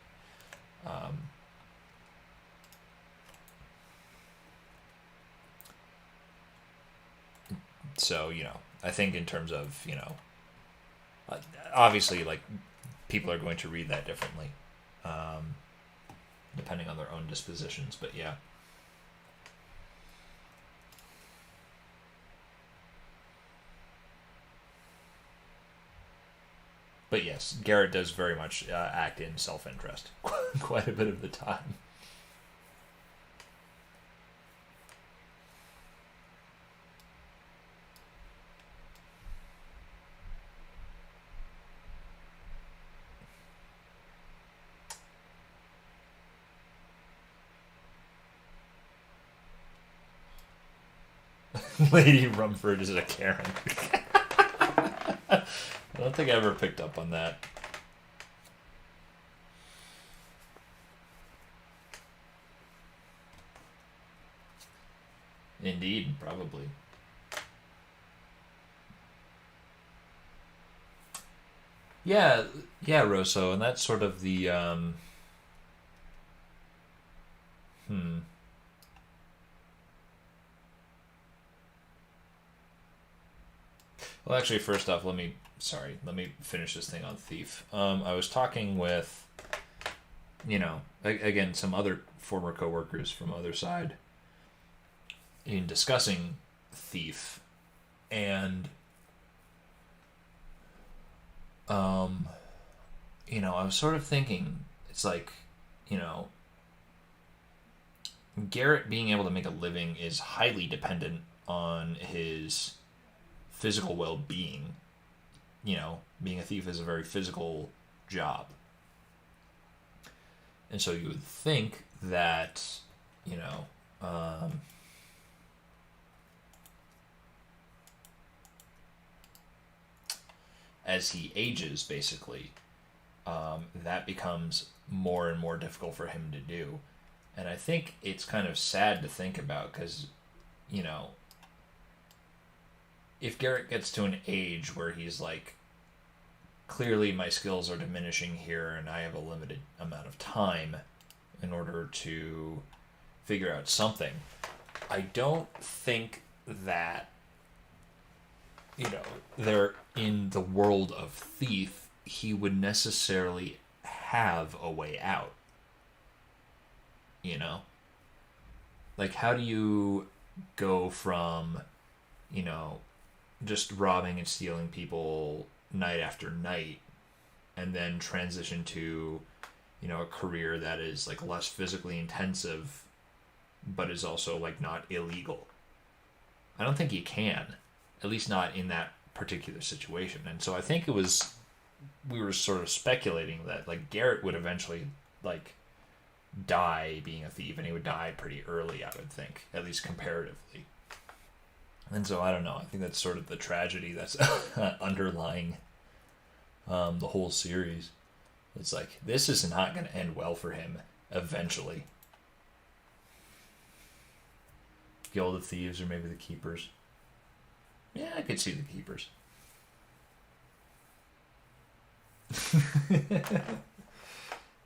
A: So, I think in terms of, obviously, like, people are going to read that differently, depending on their own dispositions, but yeah. But yes, Garrett does very much act in self-interest quite a bit of the time. Lady Rumford is a Karen. I don't think I ever picked up on that. Indeed, probably. Yeah, yeah, Rosso, and that's sort of the Well, actually, first off, let me finish this thing on Thief. I was talking with, again, some other former coworkers from Other Side in discussing Thief, and I was sort of thinking, it's like, Garrett being able to make a living is highly dependent on his physical well-being. Being a thief is a very physical job. And so you would think that, as he ages, basically, that becomes more and more difficult for him to do. And I think it's kind of sad to think about because, if Garrett gets to an age where he's like, clearly my skills are diminishing here and I have a limited amount of time in order to figure out something, I don't think that, they're in the world of Thief, he would necessarily have a way out. Like, how do you go from, just robbing and stealing people night after night and then transition to, a career that is, like, less physically intensive but is also, like, not illegal? I don't think you can. At least not in that particular situation. And so I think we were sort of speculating that, like, Garrett would eventually, like, die being a thief, and he would die pretty early, I would think, at least comparatively. And so I don't know. I think that's sort of the tragedy that's underlying the whole series. It's like, this is not going to end well for him eventually. Guild of Thieves or maybe the Keepers. Yeah, I could see the Keepers.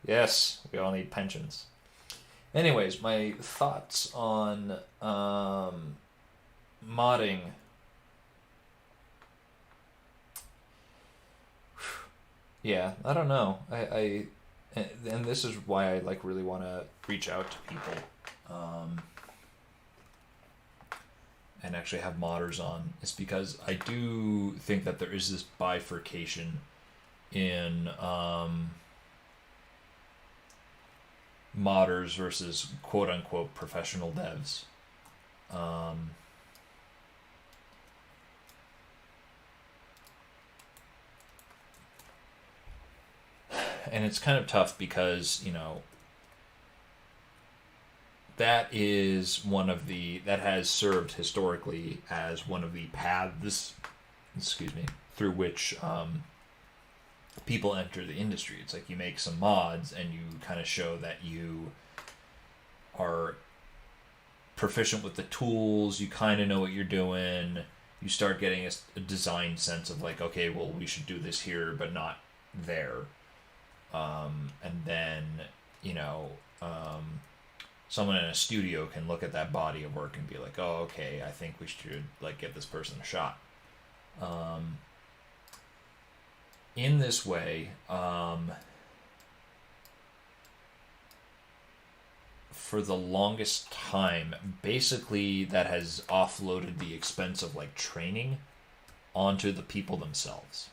A: Yes, we all need pensions. Anyways, my thoughts on modding. Yeah, I don't know. And this is why I like really want to reach out to people, and actually have modders on. It's because I do think that there is this bifurcation in modders versus quote unquote professional devs. And it's kind of tough because, that is that has served historically as one of the paths, through which people enter the industry. It's like you make some mods and you kind of show that you are proficient with the tools, you kind of know what you're doing, you start getting a design sense of like, okay, well, we should do this here but not there. And then, someone in a studio can look at that body of work and be like, oh, okay, I think we should like give this person a shot. In this way, for the longest time, basically that has offloaded the expense of like training onto the people themselves,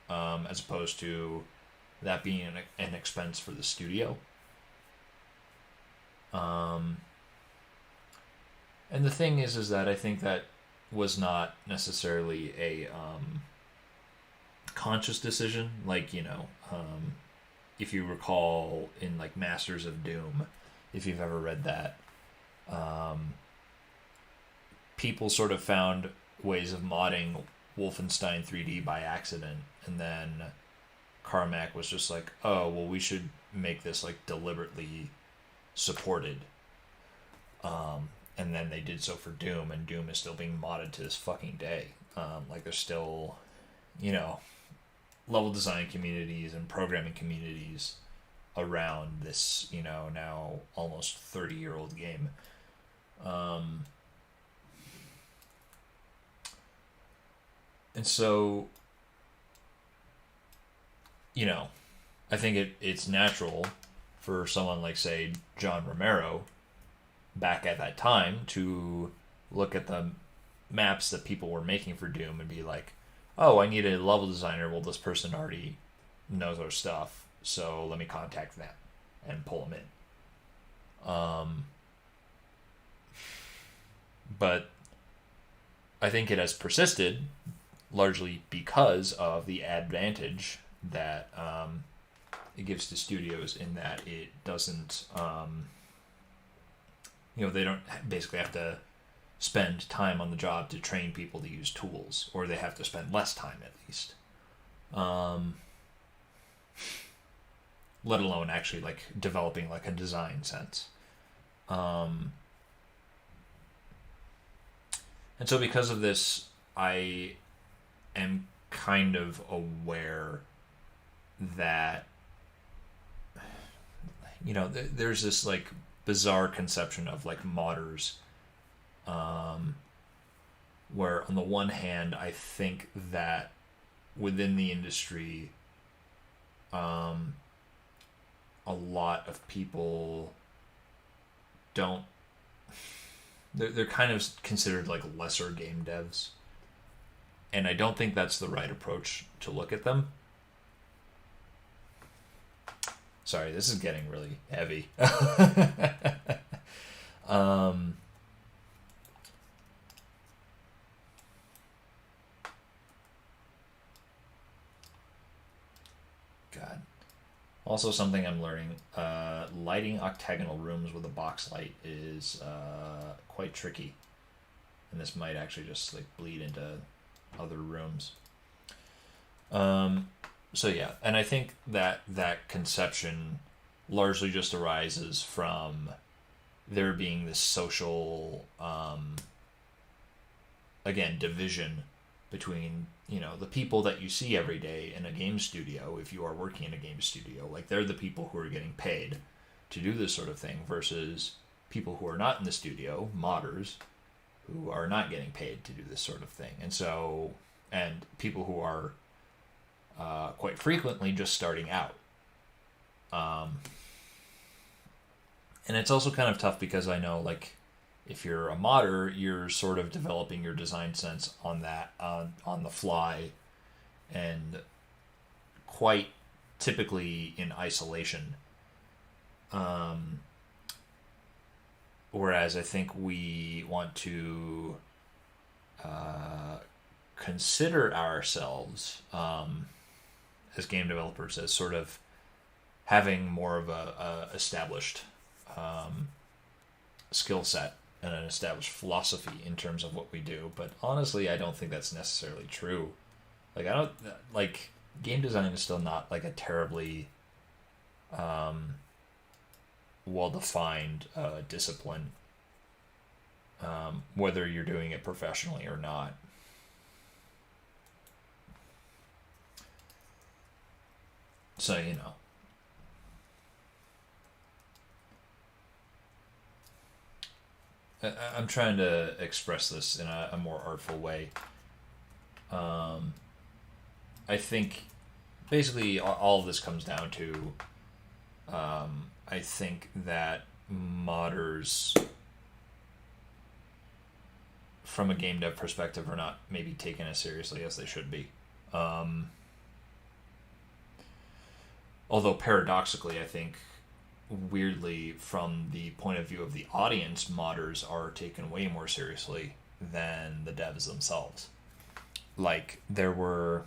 A: as opposed to that being an expense for the studio. And the thing is that I think that was not necessarily a conscious decision. Like, if you recall in like Masters of Doom, if you've ever read that, people sort of found ways of modding Wolfenstein 3D by accident, and then Carmack was just like, oh, well, we should make this like deliberately supported. And then they did so for Doom, and Doom is still being modded to this fucking day. Like there's still, level design communities and programming communities around this, now almost 30-year-old game. And so, I think it's natural for someone like, say, John Romero, back at that time, to look at the maps that people were making for Doom and be like, oh, I need a level designer. Well, this person already knows our stuff, so let me contact them and pull them in. But I think it has persisted largely because of the advantage that it gives to studios, in that it doesn't, they don't basically have to spend time on the job to train people to use tools, or they have to spend less time at least. Let alone actually like developing like a design sense. And so because of this I am kind of aware that there's this like bizarre conception of like modders, where on the one hand I think that within the industry, a lot of people don't. They're kind of considered like lesser game devs, and I don't think that's the right approach to look at them. Sorry, this is getting really heavy. um, God. Also, something I'm learning: lighting octagonal rooms with a box light is quite tricky, and this might actually just like bleed into other rooms. So yeah, and I think that conception largely just arises from there being this social, again, division between the people that you see every day in a game studio. If you are working in a game studio, like they're the people who are getting paid to do this sort of thing, versus people who are not in the studio, modders, who are not getting paid to do this sort of thing, and people who are quite frequently just starting out. And it's also kind of tough because I know, like, if you're a modder, you're sort of developing your design sense on that on the fly, and quite typically in isolation. Whereas I think we want to consider ourselves, as game developers, as sort of having more of a established skill set and an established philosophy in terms of what we do. But honestly, I don't think that's necessarily true. Like, I don't like game design is still not like a terribly well defined discipline, whether you're doing it professionally or not. So I'm trying to express this in a more artful way. I think basically all of this comes down to, I think that modders, from a game dev perspective, are not maybe taken as seriously as they should be. Although paradoxically, I think weirdly, from the point of view of the audience, modders are taken way more seriously than the devs themselves. Like, there were,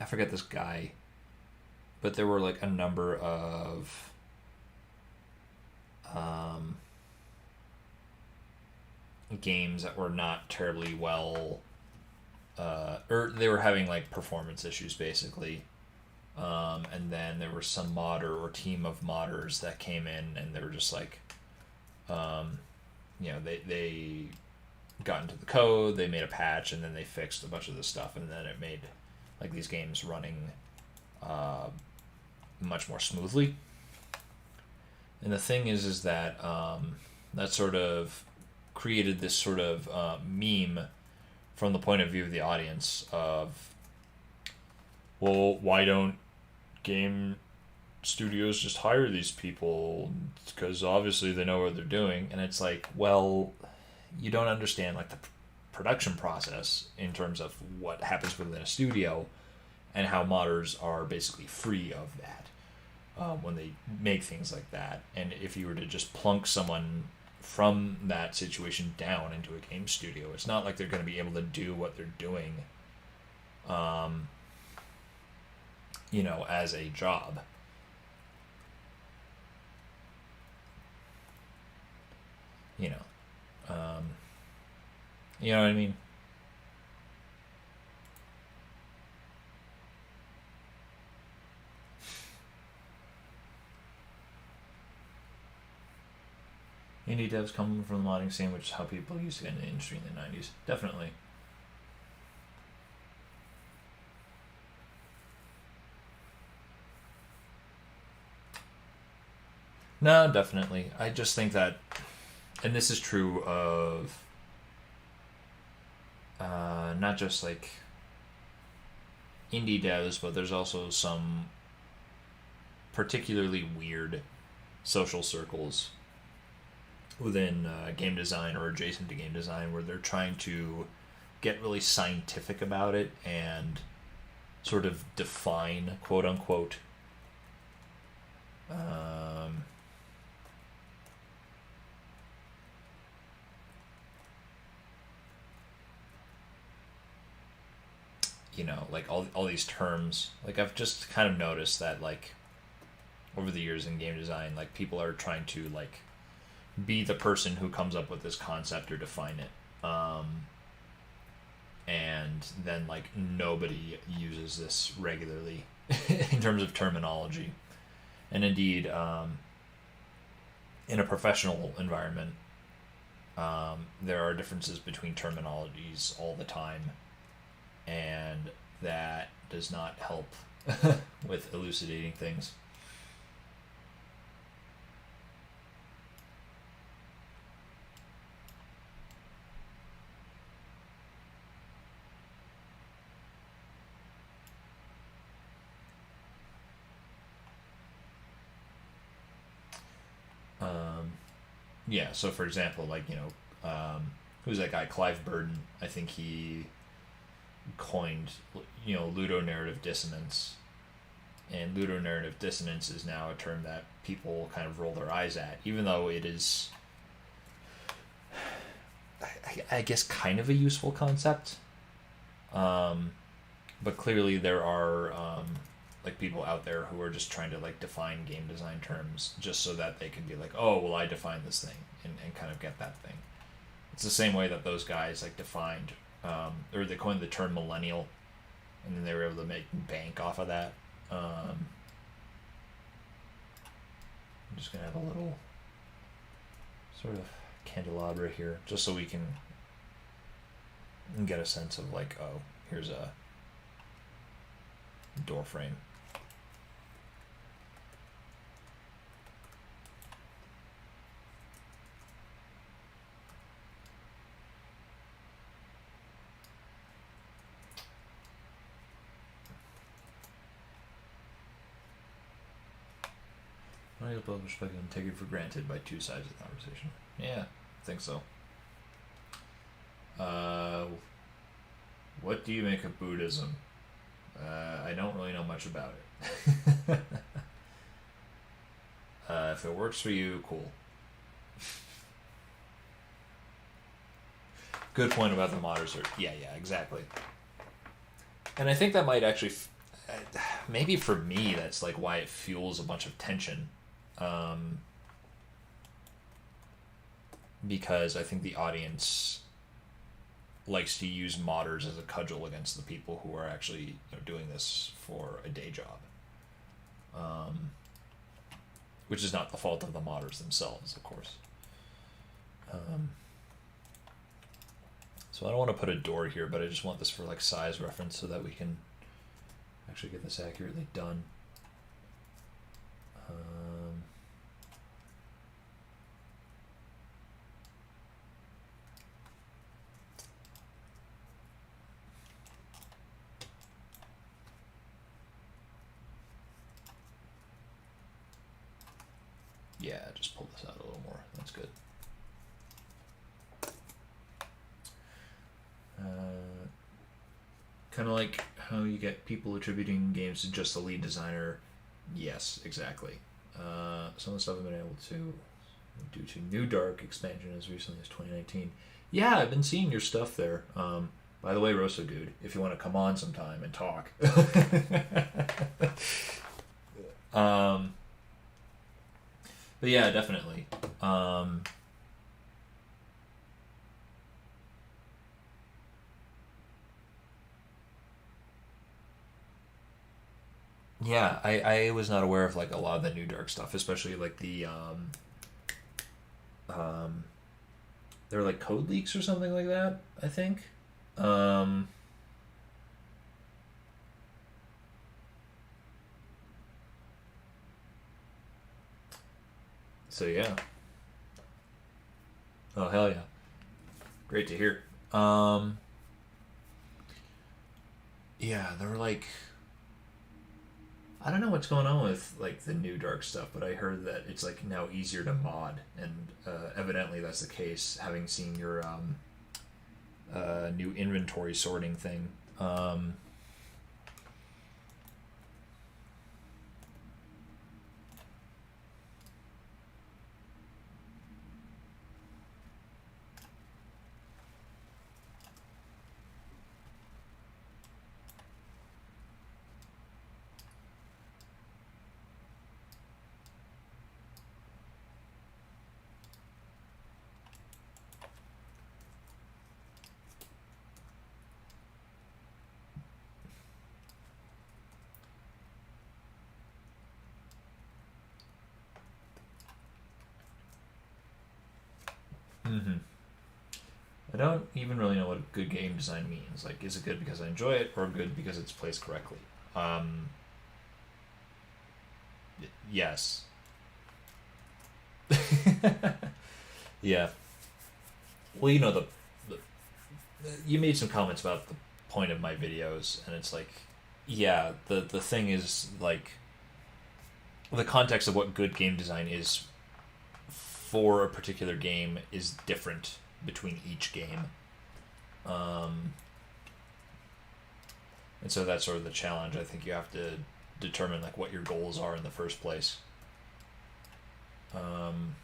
A: I forget this guy, but there were like a number of games that were not terribly well, or they were having like performance issues basically. And then there was some modder or team of modders that came in, and they were just like, they got into the code, they made a patch, and then they fixed a bunch of this stuff, and then it made like these games running much more smoothly. And the thing is that that sort of created this sort of meme from the point of view of the audience of, well, why don't game studios just hire these people? Because obviously they know what they're doing. And it's like, well, you don't understand like the production process in terms of what happens within a studio, and how modders are basically free of that when they make things like that. And if you were to just plunk someone from that situation down into a game studio, it's not like they're going to be able to do what they're doing as a job. You know what I mean? indie devs come from the modding scene, which is how people used to get in the industry in the 90s. Definitely. No, definitely. I just think that, and this is true of not just like indie devs, but there's also some particularly weird social circles within game design or adjacent to game design where they're trying to get really scientific about it and sort of define, quote unquote, you know, like all these terms. Like I've just kind of noticed that like over the years in game design, like people are trying to like be the person who comes up with this concept or define it. And then like nobody uses this regularly in terms of terminology. And indeed, in a professional environment, there are differences between terminologies all the time, and that does not help with elucidating things. Yeah, so for example, like, you know, who's that guy? Clive Burden. I think he coined, you know, ludonarrative dissonance. And ludonarrative dissonance is now a term that people kind of roll their eyes at, even though it is, I guess, kind of a useful concept. But clearly there are like people out there who are just trying to like define game design terms just so that they can be like, oh, well, I defined this thing, and kind of get that thing. It's the same way that those guys like defined or they coined the term millennial, and then they were able to make bank off of that. I'm just gonna have a little sort of candelabra here just so we can get a sense of like, oh, here's a door frame. I guess both respect and take it for granted by two sides of the conversation. Yeah, I think so. What do you make of Buddhism? I don't really know much about it. If it works for you, cool. Good point about the modders. Yeah, exactly. And I think that might actually, maybe for me, that's like why it fuels a bunch of tension. Because I think the audience likes to use modders as a cudgel against the people who are actually, you know, doing this for a day job. Which is not the fault of the modders themselves, of course. So I don't want to put a door here, but I just want this for like size reference so that we can actually get this accurately done. Yeah, just pull this out a little more. That's good. Kind of like how you get people attributing games to just the lead designer. Yes, exactly. Some of the stuff I've been able to due to New Dark expansion as recently as 2019. Yeah, I've been seeing your stuff there. By the way, Rosso Dude, if you want to come on sometime and talk. But yeah, definitely. Yeah, I was not aware of like a lot of the New Dark stuff, especially like the They're like code leaks or something like that, I think. Um, so yeah. Oh hell yeah. Great to hear. Um, yeah, they're like I don't know what's going on with like the new dark stuff, but I heard that it's like now easier to mod, and evidently that's the case. Having seen your new inventory sorting thing, mm-hmm. I don't even really know what good game design means. Like, is it good because I enjoy it, or good because it's placed correctly? Yes. Yeah. Well, the you made some comments about the point of my videos, and it's like, yeah, the thing is like the context of what good game design is for a particular game is different between each game. Um, and so that's sort of the challenge. I think you have to determine like what your goals are in the first place. Um,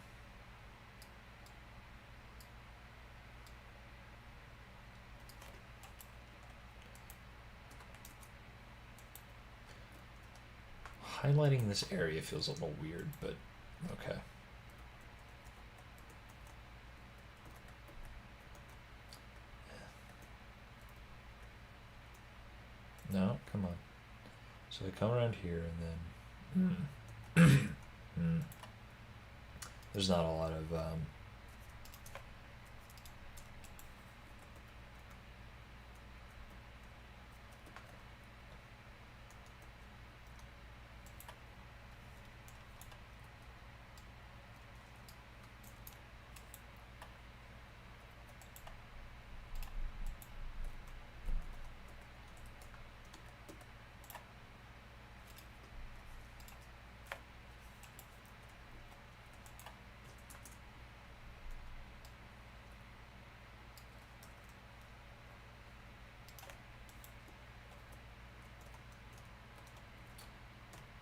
A: highlighting this area feels a little weird, but okay. No, come on. So I come around here and then. Hmm. There's not a lot of.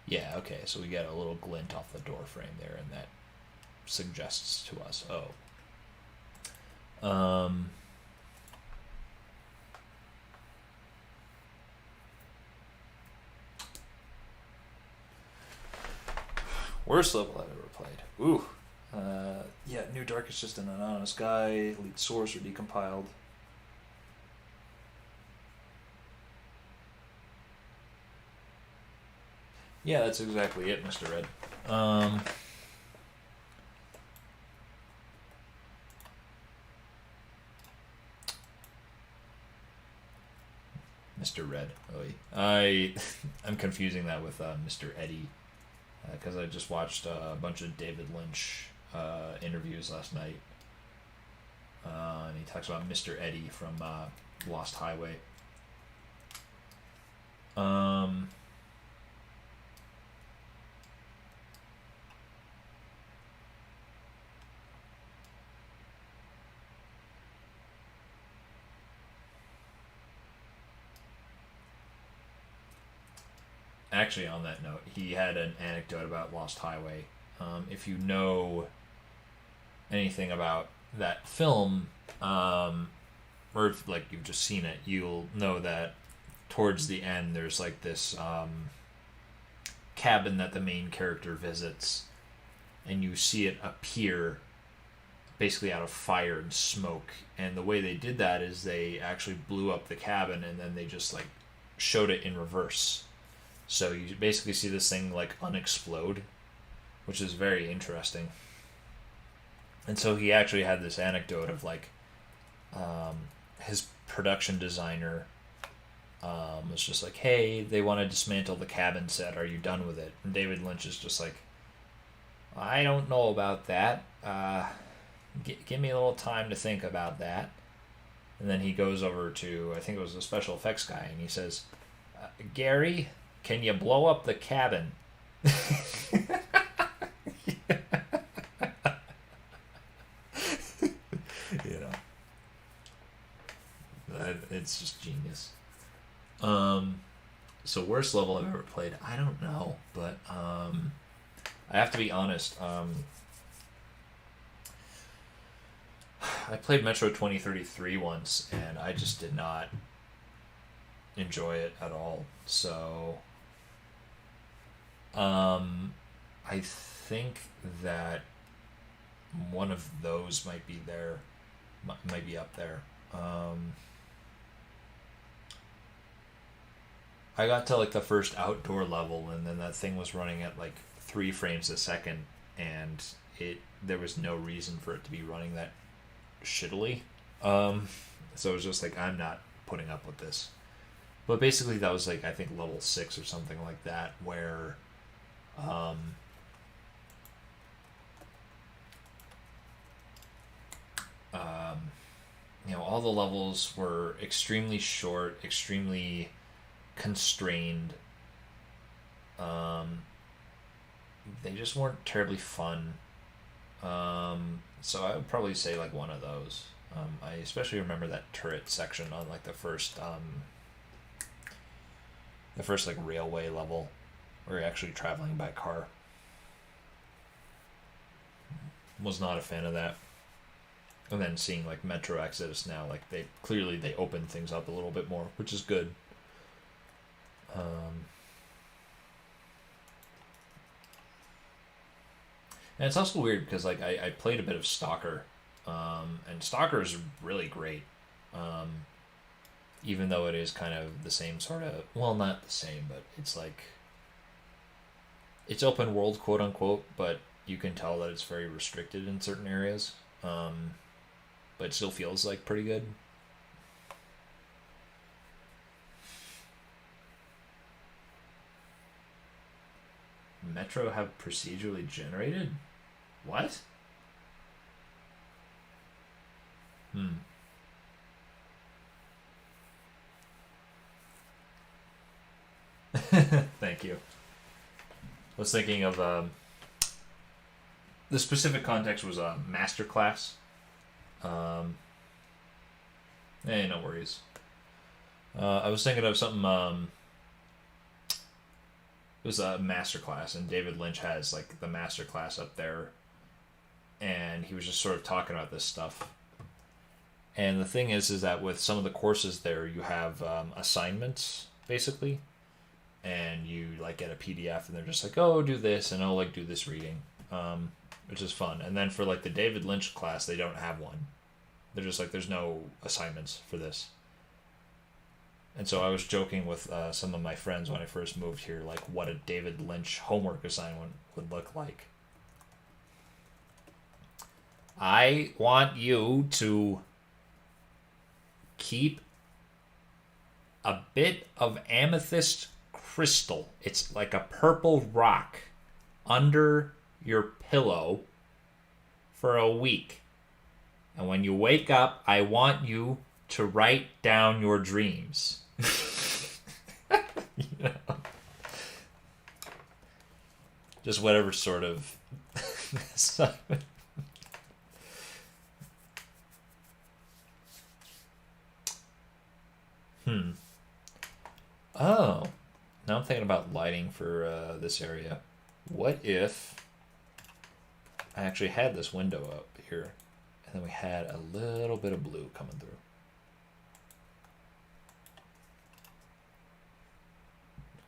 A: Yeah, okay, so we get a little glint off the door frame there, and that suggests to us, oh. Worst level I've ever played. Ooh. Yeah, New Dark is just an anonymous guy, elite source or decompiled. Yeah, that's exactly it, Mr. Red. Mr. Red. Oy. I'm confusing that with Mr. Eddie because I just watched a bunch of David Lynch interviews last night, and he talks about Mr. Eddie from Lost Highway. Um, Actually, on that note, he had an anecdote about Lost Highway. If you know anything about that film, or if like you've just seen it, you'll know that towards the end there's like this cabin that the main character visits, and you see it appear basically out of fire and smoke. And the way they did that is they actually blew up the cabin and then they just like showed it in reverse. So you basically see this thing like unexplode, which is very interesting. And so he actually had this anecdote of like his production designer was just like, hey, they want to dismantle the cabin set. Are you done with it? And David Lynch is just like, I don't know about that. Give me a little time to think about that. And then he goes over to, I think it was a special effects guy, and he says, Gary, can you blow up the cabin? You know, it's just genius. So worst level I've ever played, I don't know, but I have to be honest. I played Metro 2033 once, and I just did not enjoy it at all. So, I think that one of those might be there, might be up there. I got to like the first outdoor level, and then that thing was running at like 3 frames a second, and there was no reason for it to be running that shittily. So it was just like, I'm not putting up with this. But basically, that was like, I think level 6 or something like that, where all the levels were extremely short, extremely constrained. They just weren't terribly fun. So I would probably say like one of those. I especially remember that turret section on like the first like railway level, where you're actually traveling by car. Was not a fan of that. And then seeing like Metro Exodus now, like they open things up a little bit more, which is good. And it's also weird because like I played a bit of Stalker, and Stalker is really great, even though it is kind of the same sort of, well, not the same, but it's like it's open world, quote unquote, but you can tell that it's very restricted in certain areas, but it still feels like pretty good. Metro have procedurally generated? What? Thank you. I was thinking of the specific context was a masterclass. No worries. I was thinking of something. It was a masterclass, and David Lynch has like the masterclass up there, and he was just sort of talking about this stuff. And the thing is that with some of the courses there, you have assignments basically, and you like get a PDF, and they're just like, oh, do this, and oh, like do this reading, which is fun. And then for like the David Lynch class, they don't have one. They're just like, there's no assignments for this. And so I was joking with some of my friends when I first moved here, like what a David Lynch homework assignment would look like. I want you to keep a bit of amethyst crystal. It's like a purple rock under your pillow for a week. And when you wake up, I want you to write down your dreams. You know? Just whatever sort of Oh, now I'm thinking about lighting for this area. What if I actually had this window up here, and then we had a little bit of blue coming through?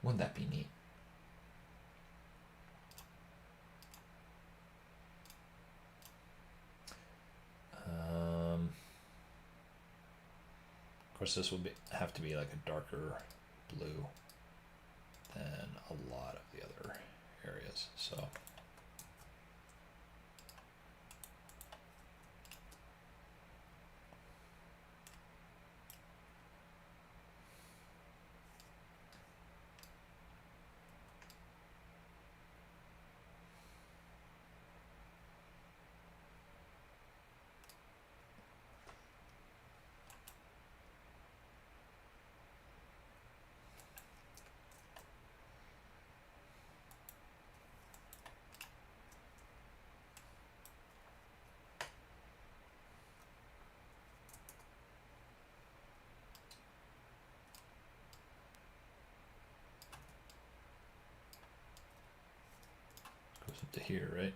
A: Wouldn't that be neat? Of course, this would have to be like a darker blue than a lot of the other areas. So to here, right?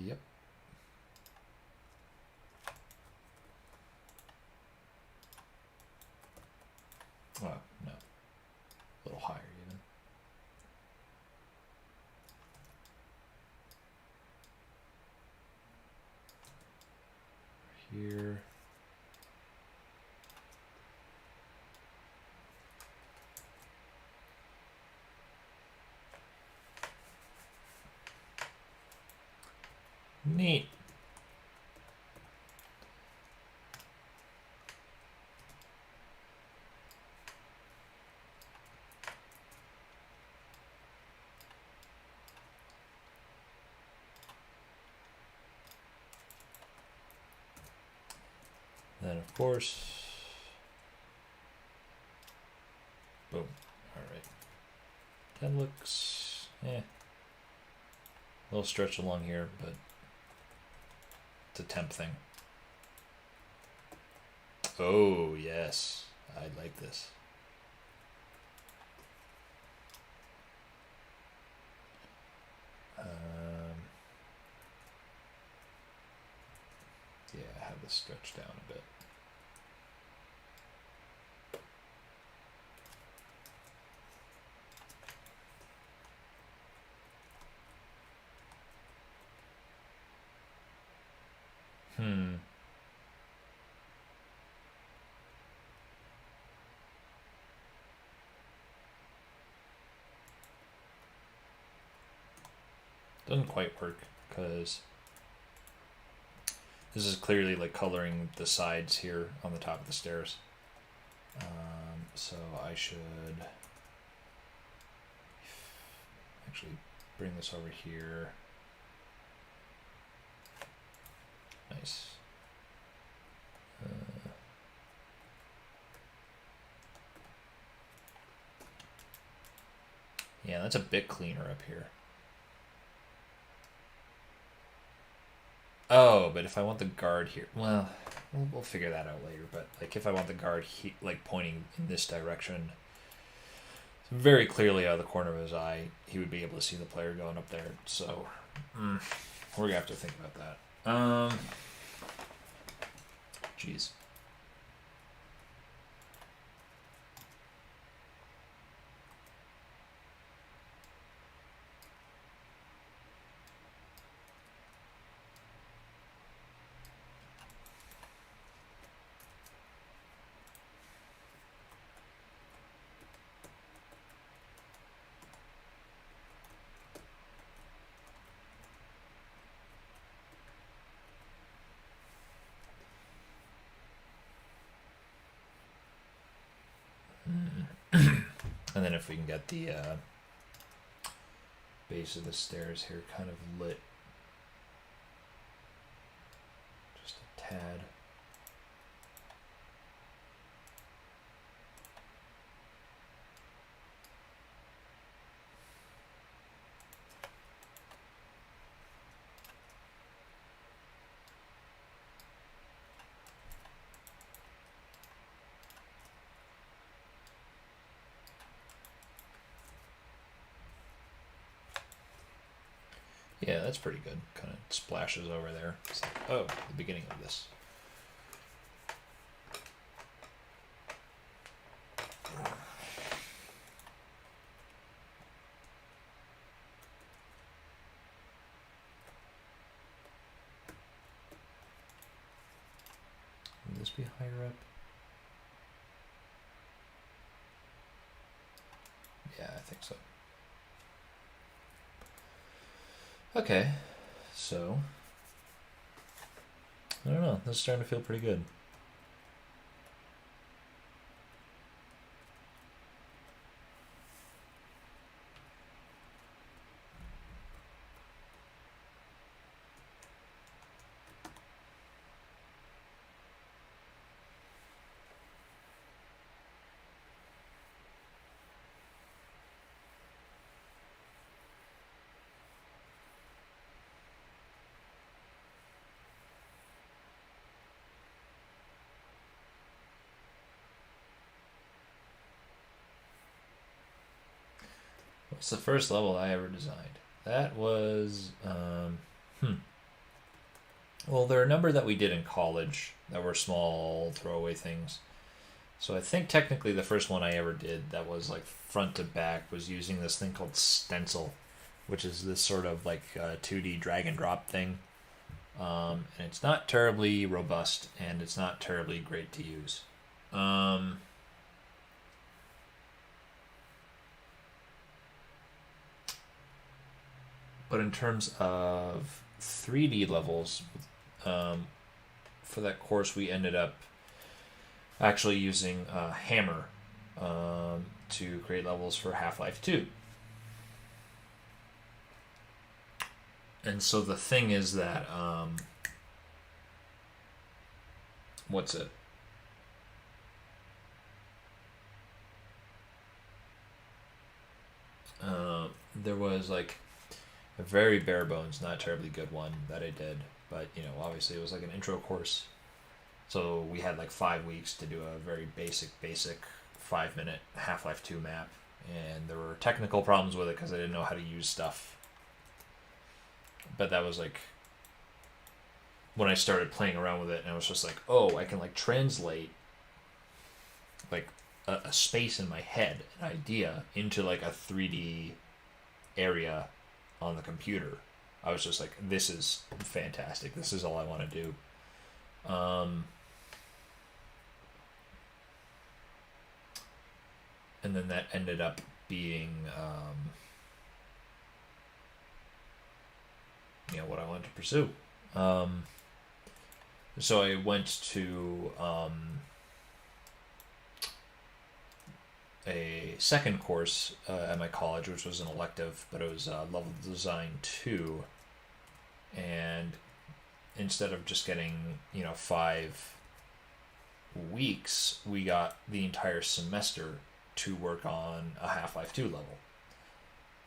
A: Yep. Oh, no. A little higher even. Here. Neat. Then of course, boom. All right. That looks, a little stretch along here, but it's a temp thing. Oh yes, I like this. Yeah, have this stretch down a bit. Doesn't quite work because this is clearly like coloring the sides here on the top of the stairs. So I should actually bring this over here. Nice. Yeah, that's a bit cleaner up here. Oh, but if I want the guard here, well, we'll figure that out later. But like, if I want the guard like pointing in this direction, very clearly out of the corner of his eye, he would be able to see the player going up there. So we're gonna have to think about that. Jeez. And then if we can get the base of the stairs here kind of lit just a tad. Yeah, that's pretty good. Kind of splashes over there. It's like, oh, the beginning of this. Would this be higher up? Yeah, I think so. Okay, so I don't know. This is starting to feel pretty good. What's the first level I ever designed? That was, well, there are a number that we did in college that were small throwaway things. So I think technically the first one I ever did that was like front to back was using this thing called Stencil, which is this sort of like 2D drag and drop thing. And it's not terribly robust and it's not terribly great to use. But in terms of 3D levels, for that course, we ended up actually using Hammer to create levels for Half-Life 2. And so the thing is that, what's it? There was like a very bare bones, not terribly good one that I did, but obviously it was like an intro course. So we had like 5 weeks to do a very basic 5-minute Half-Life 2 map, and there were technical problems with it because I didn't know how to use stuff. But that was like when I started playing around with it, and I was just like, oh, I can like translate like a space in my head, an idea, into like a 3D area on the computer. I was just like, this is fantastic. This is all I want to do. And then that ended up being, what I wanted to pursue. So I went to a second course at my college, which was an elective, but it was Level Design 2. And instead of just getting, 5 weeks, we got the entire semester to work on a Half-Life 2 level.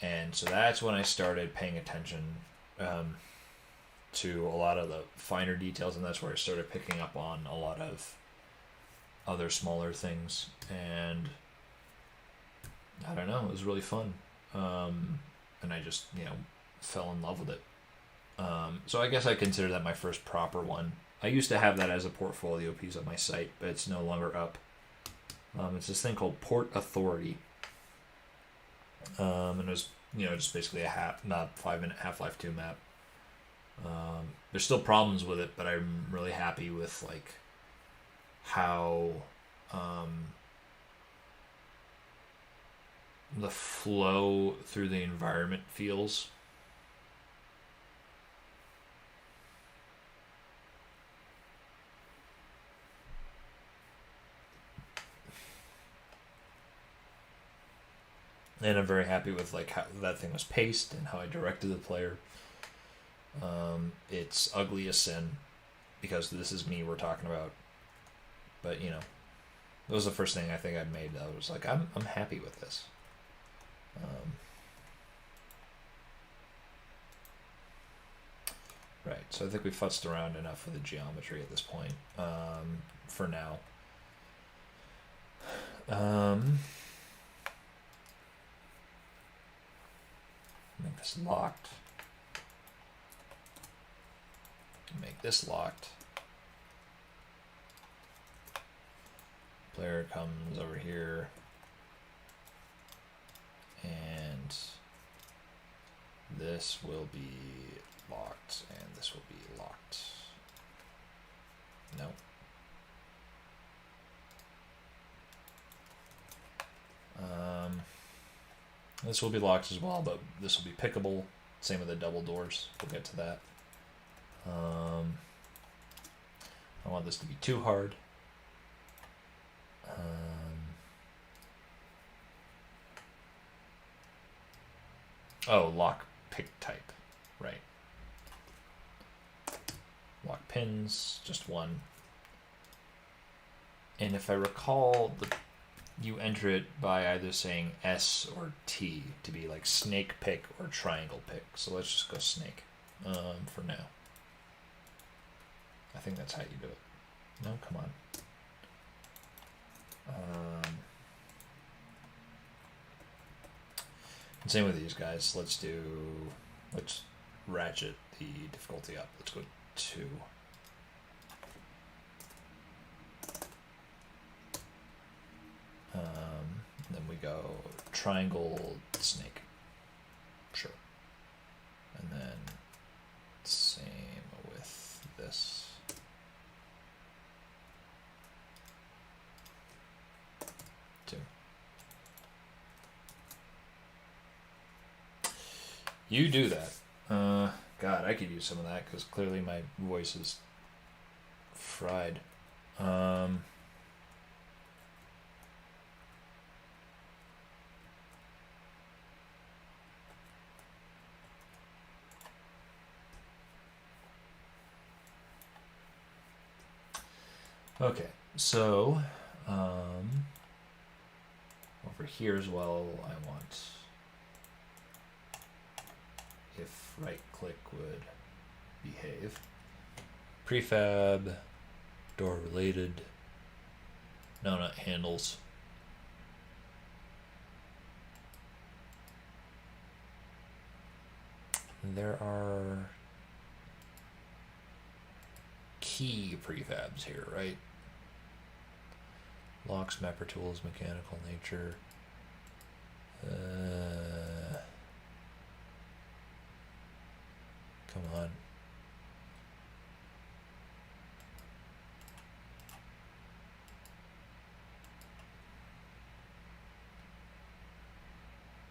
A: And so that's when I started paying attention to a lot of the finer details, and that's where I started picking up on a lot of other smaller things. And I don't know, it was really fun. And I just, fell in love with it. So I guess I consider that my first proper one. I used to have that as a portfolio piece on my site, but it's no longer up. It's this thing called Port Authority. And it was, just basically a 5-minute Half-Life 2 map. There's still problems with it, but I'm really happy with like how the flow through the environment feels. And I'm very happy with like how that thing was paced and how I directed the player. It's ugly as sin because this is me we're talking about. But that was the first thing I think I made. I was like, I'm happy with this. Right, so I think we futzed around enough with the geometry at this point. For now. Make this locked. Make this locked. Player comes over here. And this will be locked, and this will be locked. No. This will be locked as well, but this will be pickable. Same with the double doors. We'll get to that. I don't want this to be too hard. Oh, lock pick type. Right. Lock pins, just one. And if I recall, you enter it by either saying S or T to be like snake pick or triangle pick. So let's just go snake for now. I think that's how you do it. No, come on. Same with these guys. Let's ratchet the difficulty up. Let's go 2. Then we go triangle snake. Sure. And then same with this. Two. You do that. God, I could use some of that because clearly my voice is fried. Okay, so over here as well, I want if right click would behave. Prefab, door related. No, not handles. There are key prefabs here, right? Locks, mapper tools, mechanical nature. Come on.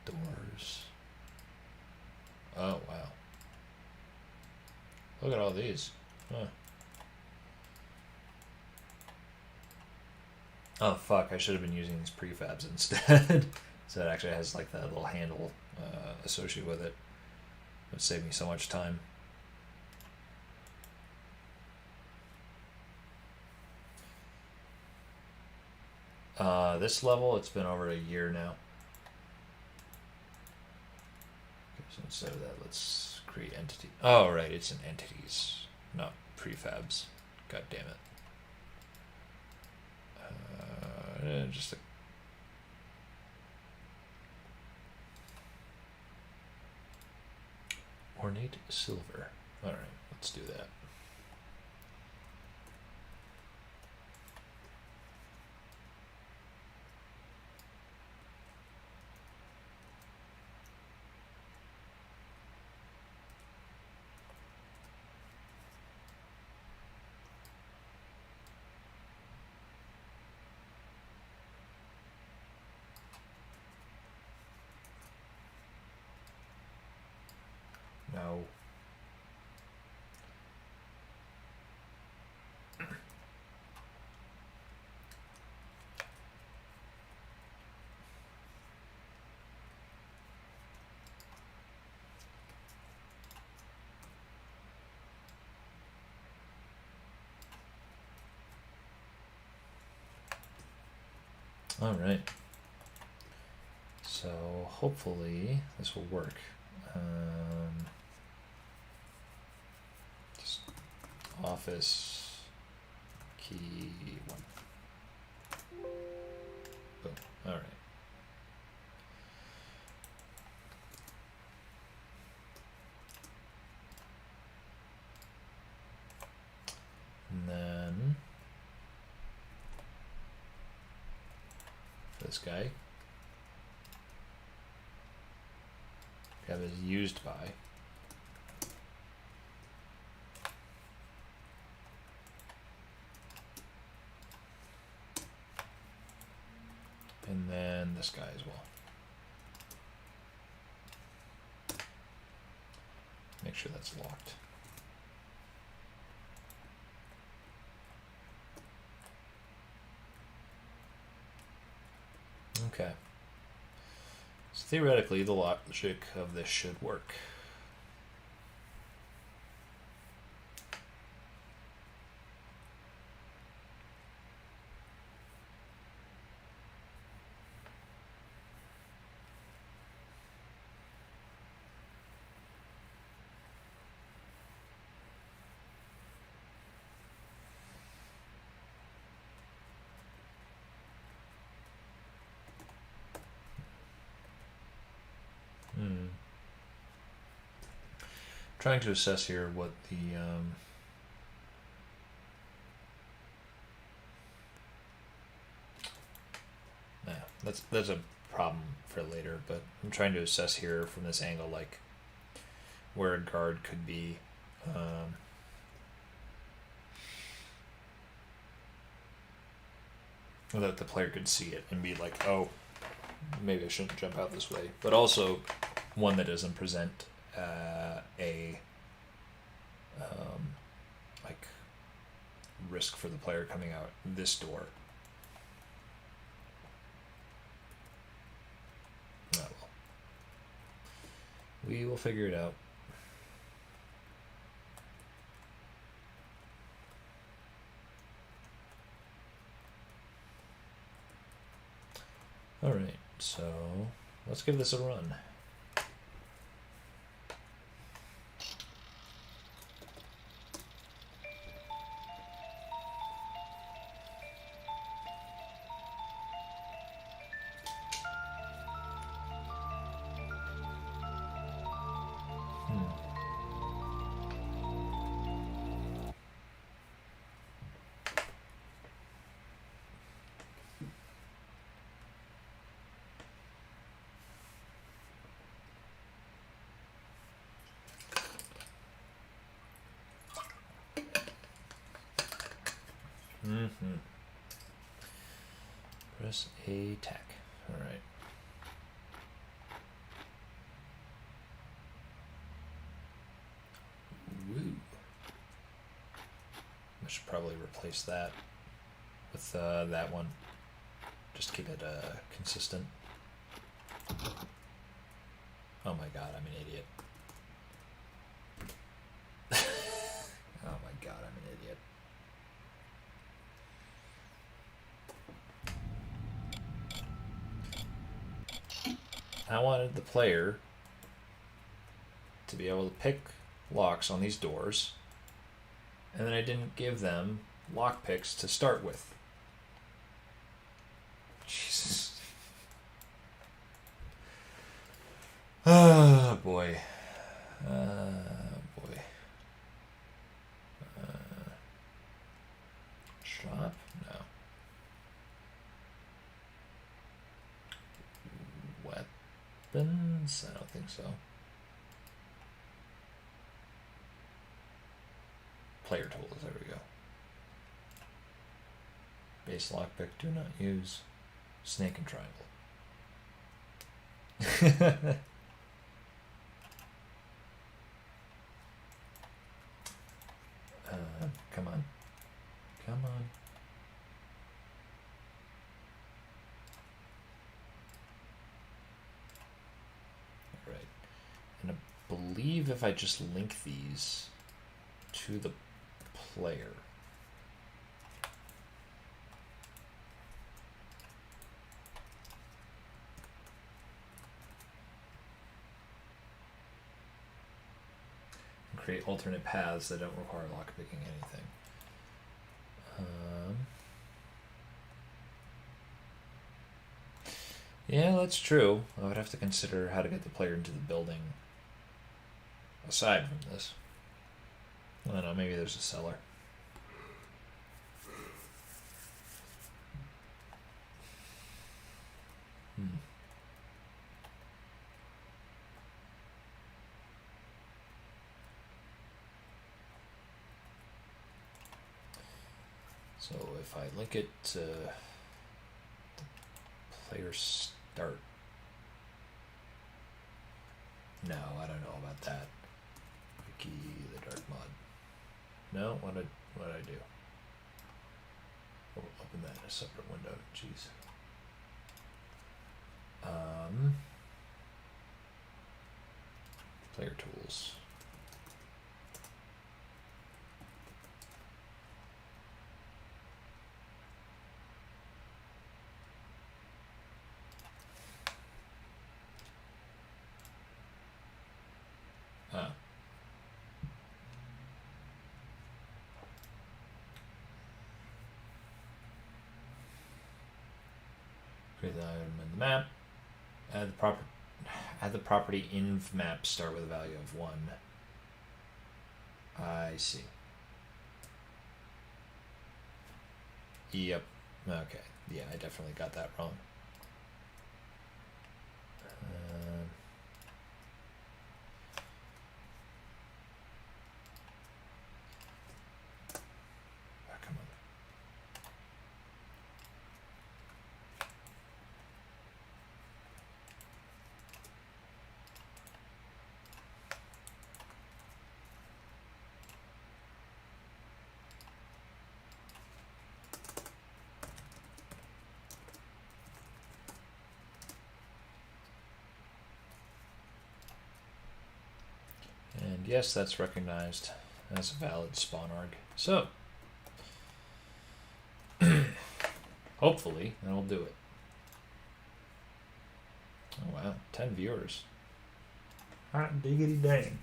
A: Doors. Oh, wow. Look at all these. Huh. Oh, fuck. I should have been using these prefabs instead. So it actually has like that little handle associated with it. It would save me so much time. This level, it's been over a year now. Okay, so instead of that, let's create entity. Oh, right, it's in entities, not prefabs. God damn it. Just a ornate silver. All right, let's do that. No. All right. So hopefully this will work. Just office key 1. Boom. All right. And then this guy have is used by. And then this guy as well. Make sure that's locked. Okay. So theoretically, the logic of this should work. trying to assess here what the that's a problem for later, but I'm trying to assess here from this angle, like where a guard could be. That the player could see it and be like, oh, maybe I shouldn't jump out this way. But also one that doesn't present a like risk for the player coming out this door. Oh well. We will figure it out. Alright, so let's give this a run. Press A tack. Alright. Woo. I should probably replace that with that one. Just keep it consistent. Oh my god, I'm an idiot. Oh my god, I'm an idiot. I wanted the player to be able to pick locks on these doors, and then I didn't give them lock picks to start with. Jesus. Oh boy. Boy. Shop? No. Weapons? I don't think so. Player tools, there we go. Base lockpick, do not use snake and triangle. Come on. Come on. Alright. And I believe if I just link these to the player. Create alternate paths that don't require lockpicking anything. Yeah, that's true. I would have to consider how to get the player into the building aside from this. I don't know, maybe there's a cellar. So if I link it to the player start. No, I don't know about that. Wiki the dark mod. No, what did I do? Oh, open that in a separate window. Jeez. Player tools. Create the item in the map. Add the property inv map. Start with a value of 1. I see. Yep. Okay. Yeah, I definitely got that wrong. Come on. And yes, that's recognized as a valid spawn arg. So, hopefully, that'll do it. Oh wow, 10 viewers. Hot diggity dang.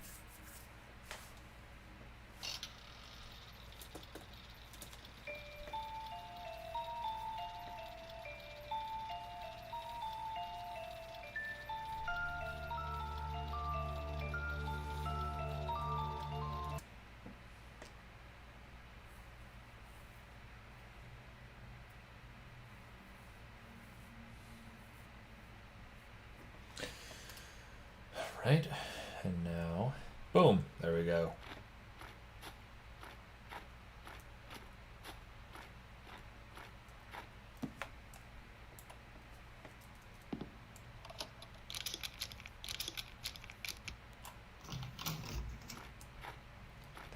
A: Right, and now, boom, there we go.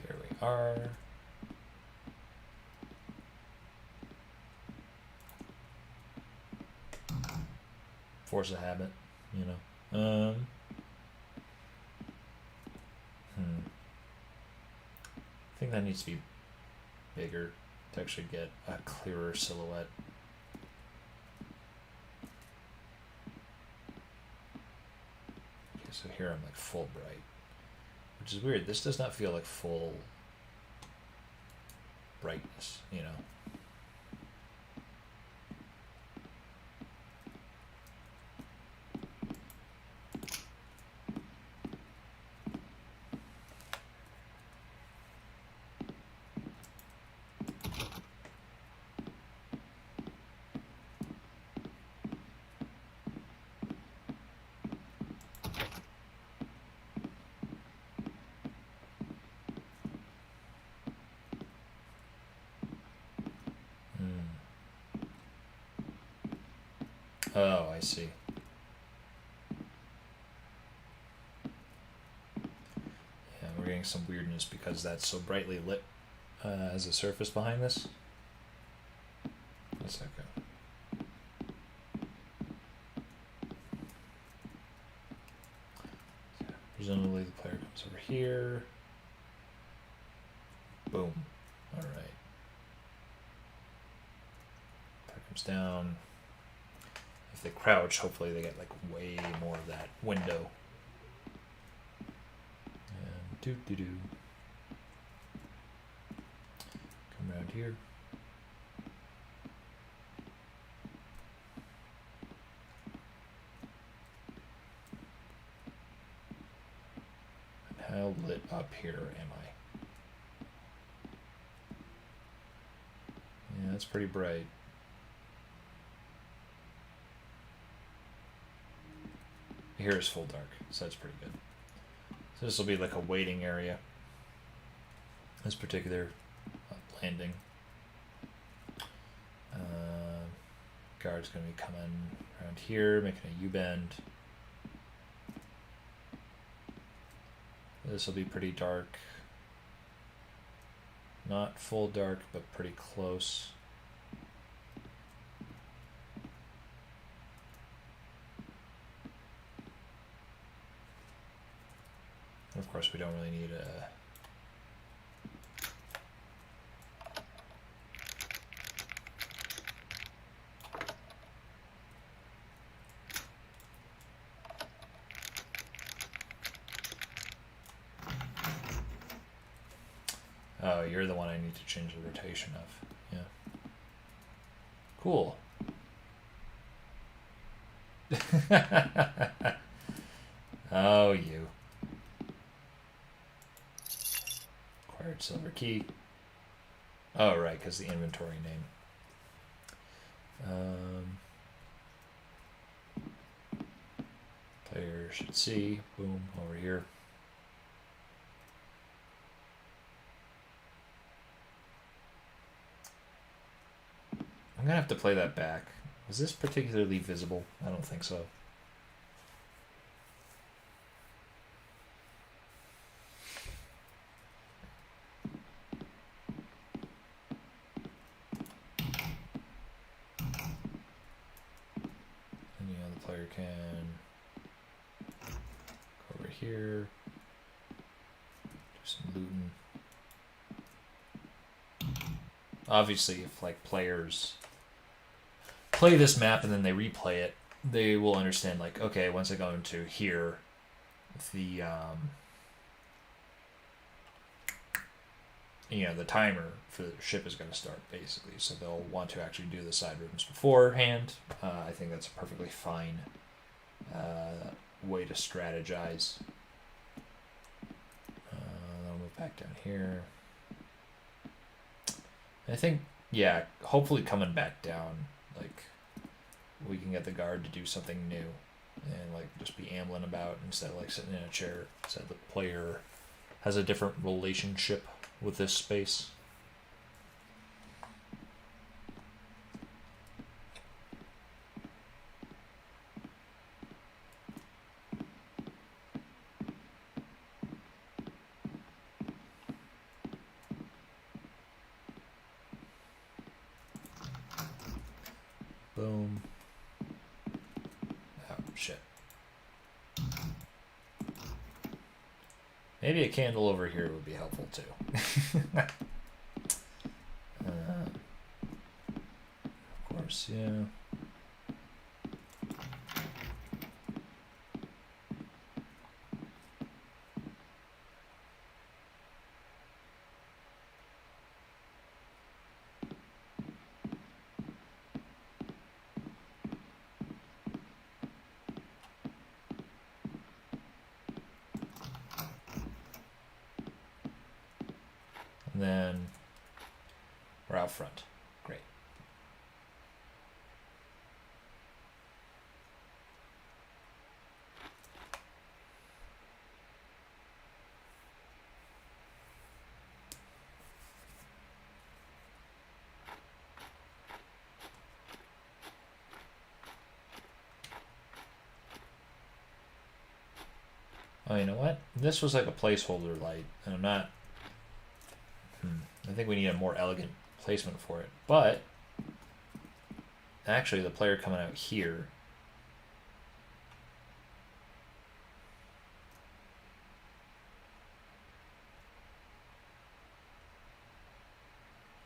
A: There we are. Force a habit, you know. I think that needs to be bigger to actually get a clearer silhouette. Okay, so here I'm like full bright, which is weird. This does not feel like full brightness, you know. Oh, I see. Yeah, we're getting some weirdness because that's so brightly lit as a surface behind this. That's okay. So presumably the player comes over here. Boom. Alright. Player comes down. If they crouch, hopefully they get like way more of that window. And do. Come around here. And how lit up here am I? Yeah, that's pretty bright. Here is full dark, so that's pretty good. So this will be like a waiting area. This particular landing. Guard's going to be coming around here, making a U-bend. This will be pretty dark. Not full dark, but pretty close. Of course, we don't really need a... Oh, you're the one I need to change the rotation of. Yeah. Cool. Oh, you. Of key. Oh, right, because the inventory name. Player should see. Boom, over here. I'm gonna have to play that back. Was this particularly visible? I don't think so. And yeah, the player can go over here, do some looting. Obviously, if like players play this map and then they replay it, they will understand like, okay, once I go into here, the the timer for the ship is going to start basically. So they'll want to actually do the side rooms beforehand. I think that's a perfectly fine way to strategize. I'll move back down here. I think, yeah, hopefully coming back down, like, we can get the guard to do something new and, like, just be ambling about instead of, like, sitting in a chair. So the player has a different relationship with this space. Boom. Oh, shit. Maybe a candle over here would be helpful too. Of course, yeah. And then we're out front. Great. Oh, you know what? This was like a placeholder light, and I'm not... I think we need a more elegant placement for it. But actually, the player coming out here...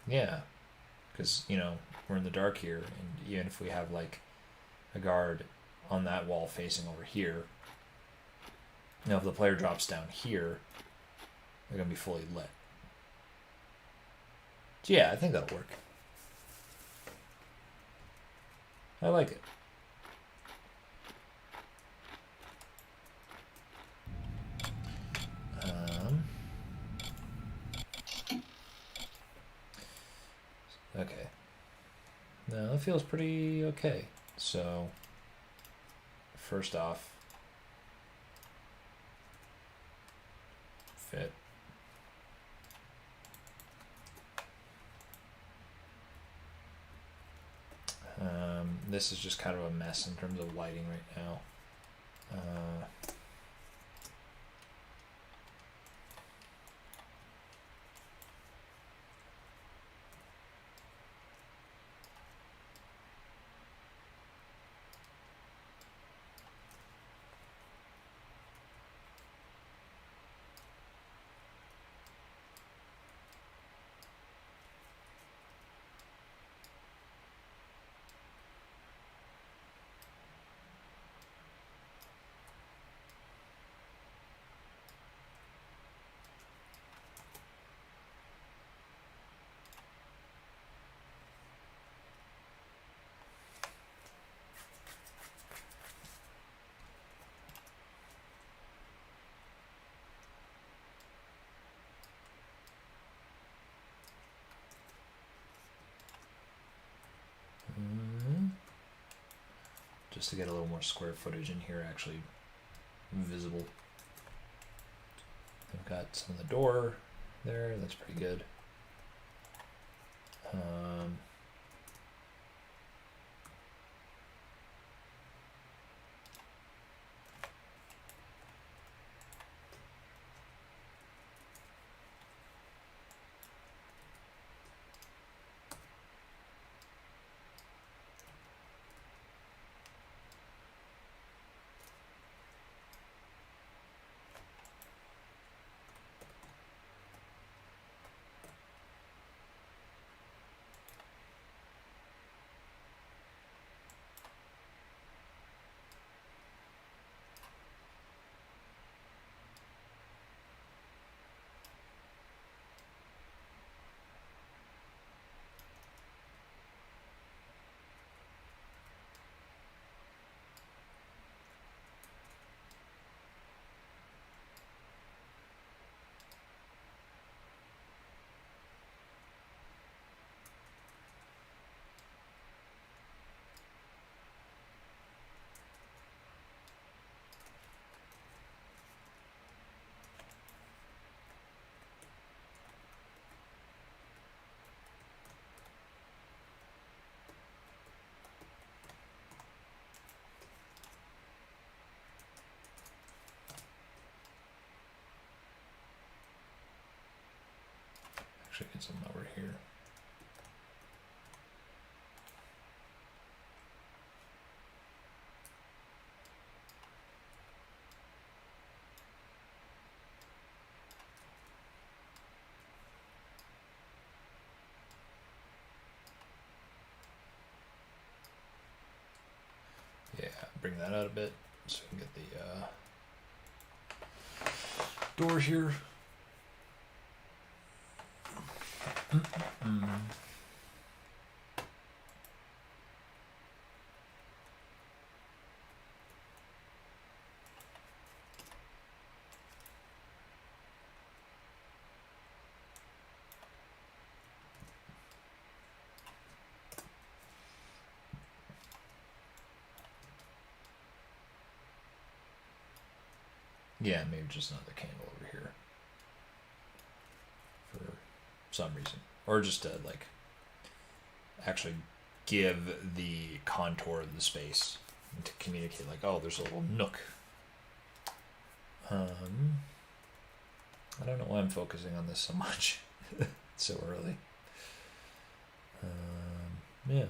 A: Yeah, because, we're in the dark here, and even if we have, like, a guard on that wall facing over here, if the player drops down here, they're going to be fully lit. So yeah, I think that'll work. I like it. Okay. Now that feels pretty okay. So, first off, fit. This is just kind of a mess in terms of lighting right now. just to get a little more square footage in here actually visible. I've got some of the door there, that's pretty good. Actually, get some over here. Yeah, bring that out a bit so we can get the door here. Yeah, maybe just another candle over here for some reason, or just to like actually give the contour of the space and to communicate like, oh, there's a little nook. I don't know why I'm focusing on this so much so early. Yeah.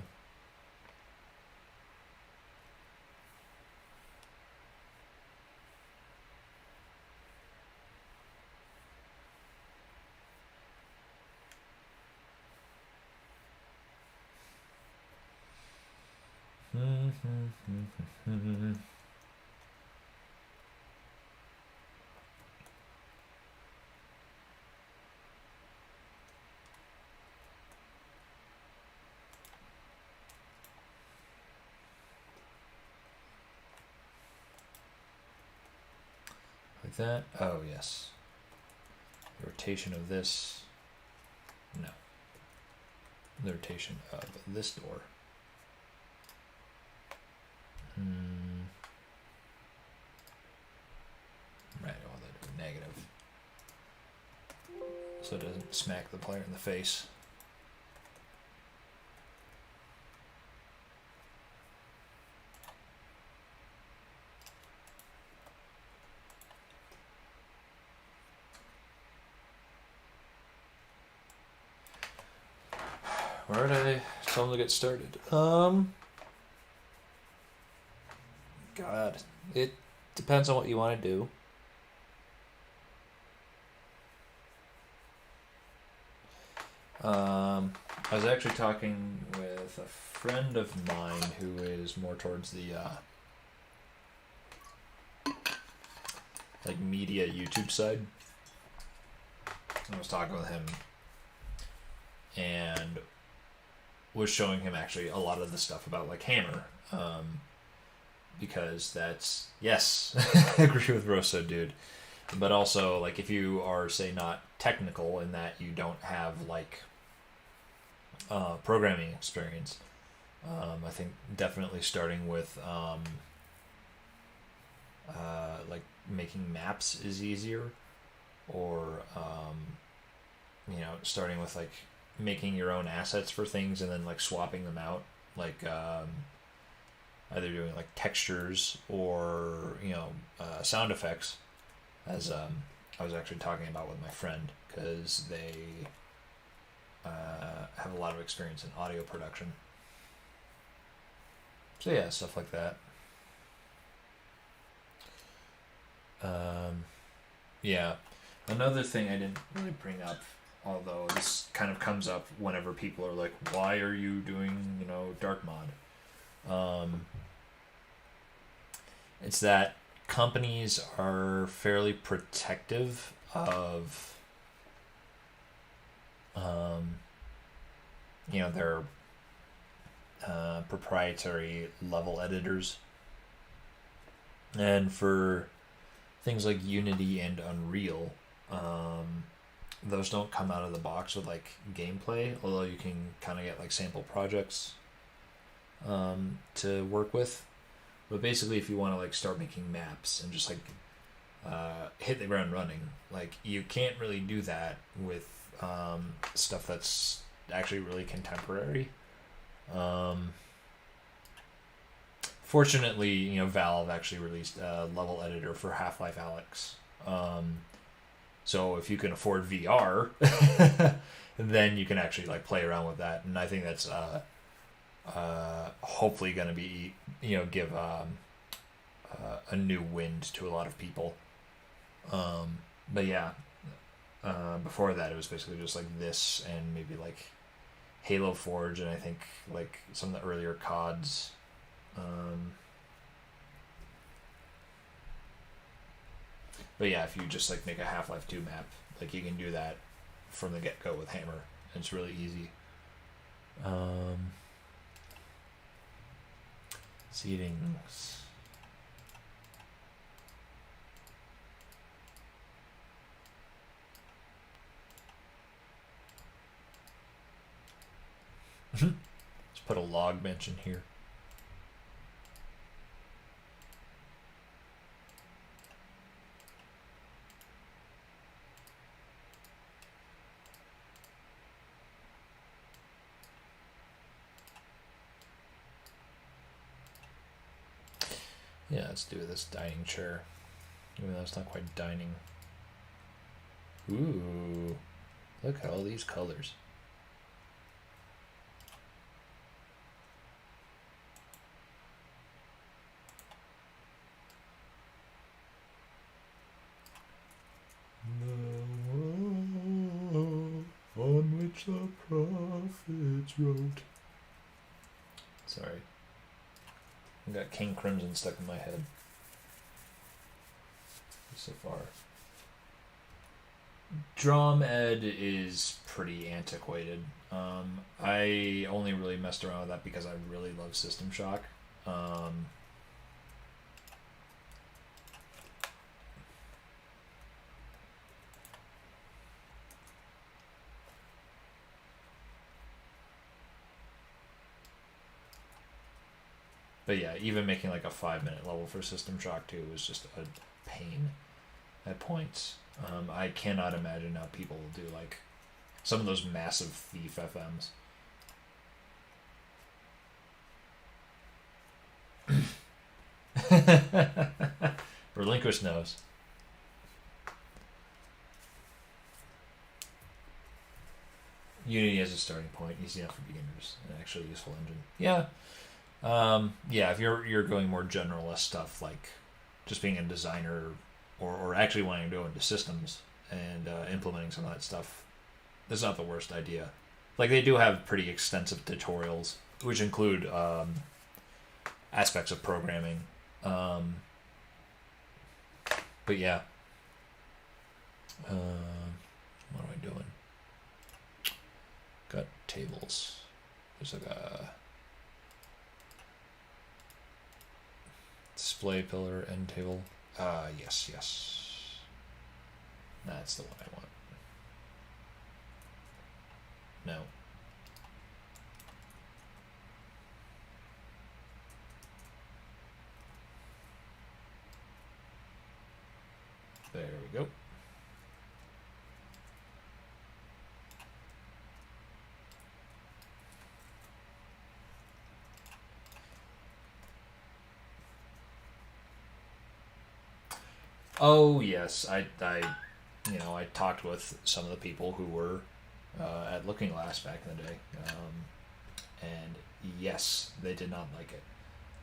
A: Like that. Oh, yes. The rotation of this. No. The rotation of this door. Right, well, that do negative. So it doesn't smack the player in the face. Where did I tell them to get started? God, it depends on what you want to do. I was actually talking with a friend of mine who is more towards the like media YouTube side. I was talking with him and was showing him actually a lot of the stuff about like Hammer, because that's, yes, I agree with Rosso, dude. But also, like, if you are, say, not technical in that you don't have like programming experience, I think definitely starting with like making maps is easier, or starting with like making your own assets for things and then like swapping them out, like either doing like textures or sound effects, as I was actually talking about with my friend, because they have a lot of experience in audio production. So yeah, stuff like that. Yeah, another thing I didn't really bring up, although this kind of comes up whenever people are like, "Why are you doing dark mod?" It's that companies are fairly protective of their proprietary level editors, and for things like Unity and Unreal, those don't come out of the box with like gameplay, although you can kind of get like sample projects to work with. But basically, if you want to like start making maps and just like hit the ground running, like you can't really do that with stuff that's actually really contemporary. Fortunately, Valve actually released a level editor for Half-Life Alyx. So if you can afford VR, then you can actually like play around with that, and I think that's hopefully going to be give a new wind to a lot of people. But yeah, before that it was basically just like this and maybe like Halo Forge, and I think like some of the earlier CODs. But yeah, if you just like make a Half-Life 2 map, like you can do that from the get-go with Hammer. It's really easy. Seedings. Let's put a log bench in here. Yeah, let's do this dining chair. Even though it's not quite dining. Ooh, look at all these colors. On which the prophets wrote. Sorry. I got King Crimson stuck in my head so far. DromEd is pretty antiquated. I only really messed around with that because I really love System Shock. But yeah, even making like a 5-minute level for System Shock 2 was just a pain at points. I cannot imagine how people will do like some of those massive Thief FMs. Relinquish knows. Unity as a starting point, easy enough for beginners, an actually useful engine. Yeah. Yeah, if you're going more generalist stuff, like just being a designer, or actually wanting to go into systems and implementing some of that stuff, that's not the worst idea. Like they do have pretty extensive tutorials, which include aspects of programming. But yeah, what am I doing? Got tables. There's like a display pillar, end table. Yes. That's the one I want. No. There we go. Oh yes, I talked with some of the people who were at Looking Glass back in the day, and yes, they did not like it.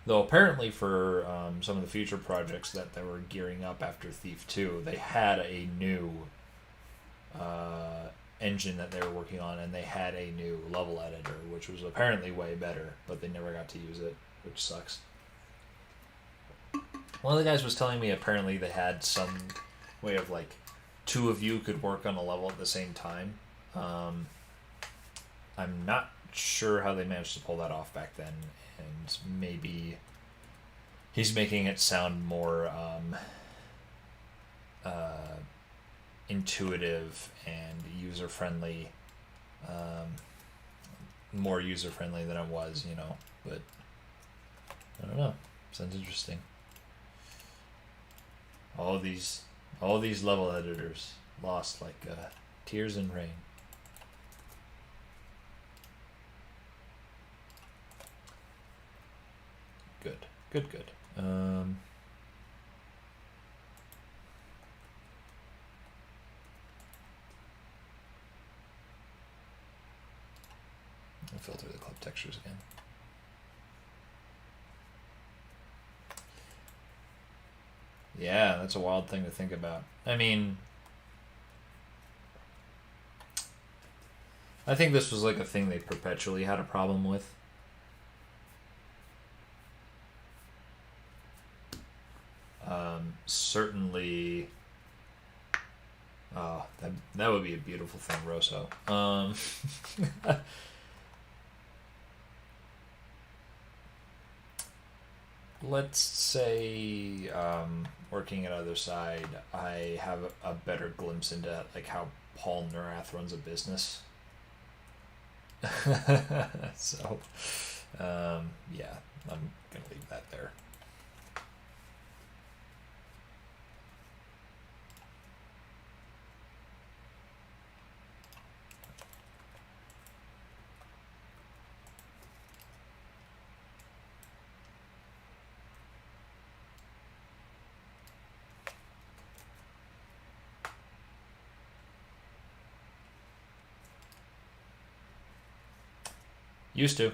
A: Though apparently for some of the future projects that they were gearing up after Thief 2, they had a new engine that they were working on, and they had a new level editor, which was apparently way better, but they never got to use it, which sucks. One of the guys was telling me apparently they had some way of like two of you could work on a level at the same time. I'm not sure how they managed to pull that off back then, and maybe he's making it sound more intuitive and user friendly, more user friendly than it was, But I don't know. Sounds interesting. All these level editors lost like tears in rain. Good. I'll filter the clip textures again. Yeah, that's a wild thing to think about. I mean, I think this was like a thing they perpetually had a problem with. Certainly, oh, that would be a beautiful thing, Rosso. Let's say working at Other Side, I have a better glimpse into like how Paul Neurath runs a business. So, yeah, I'm gonna leave that there. Used to.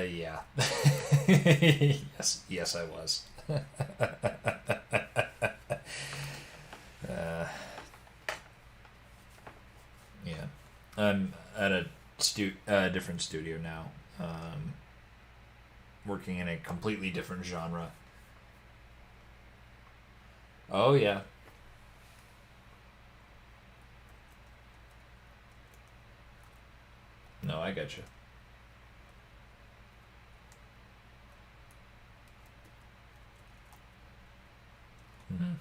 A: Yeah. Yes, I was. Yeah, I'm at a different studio now, working in a completely different genre. Oh yeah. No, I got you. Mm-hmm.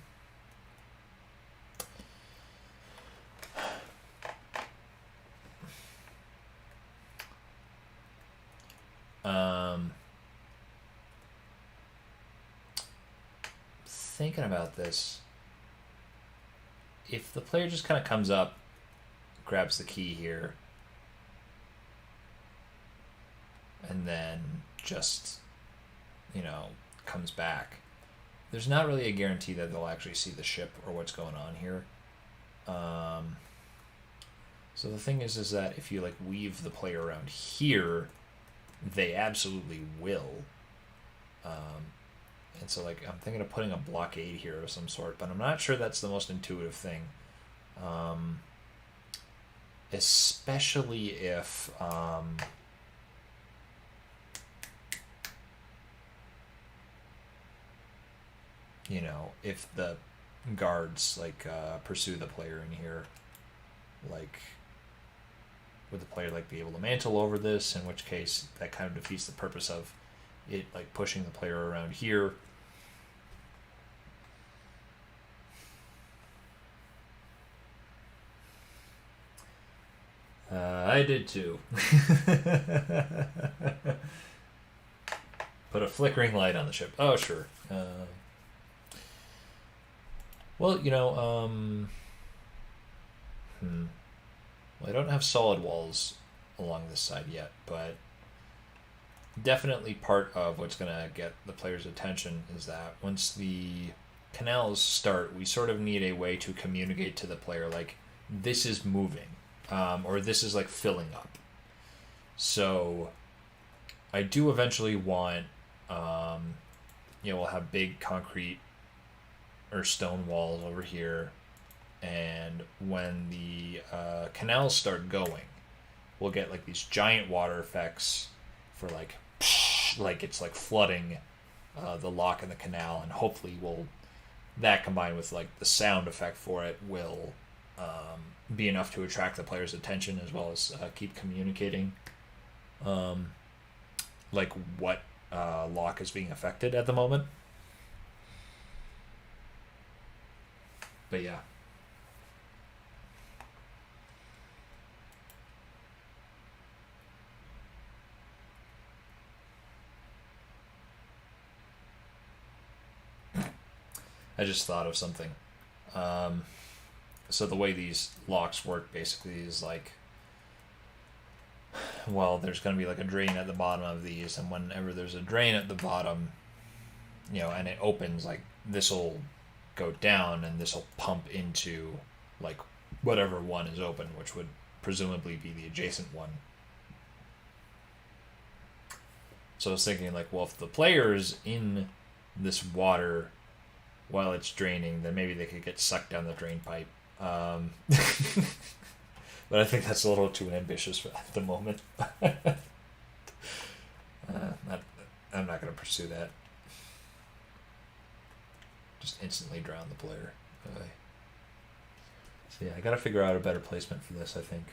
A: Thinking about this, if the player just kind of comes up, grabs the key here, and then just, comes back, there's not really a guarantee that they'll actually see the ship or what's going on here. So the thing is that if you like weave the player around here, they absolutely will. And so like I'm thinking of putting a blockade here of some sort, but I'm not sure that's the most intuitive thing. especially if you know, if the guards like pursue the player in here, like would the player like be able to mantle over this? In which case, that kind of defeats the purpose of it, like pushing the player around here. I did too. Put a flickering light on the ship. Oh, sure. Well, you know, well, I don't have solid walls along this side yet, but definitely part of what's going to get the player's attention is that once the canals start, we sort of need a way to communicate to the player, like, this is moving, or this is, like, filling up. So I do eventually want, you know, we'll have big concrete or stone walls over here, and when the canals start going, we'll get like these giant water effects for like it's like flooding the lock in the canal, and hopefully will that combined with like the sound effect for it will be enough to attract the player's attention as well as keep communicating like what lock is being affected at the moment. But yeah. I just thought of something. So the way these locks work basically is like, well, there's going to be like a drain at the bottom of these, and whenever there's a drain at the bottom, you know, and it opens, like this will go down and this will pump into like whatever one is open, which would presumably be the adjacent one. So I was thinking like, well, if the player's in this water while it's draining, then maybe they could get sucked down the drain pipe. But I think that's a little too ambitious at the moment. I'm not going to pursue that. Just instantly drown the player. So yeah, I got to figure out a better placement for this, I think.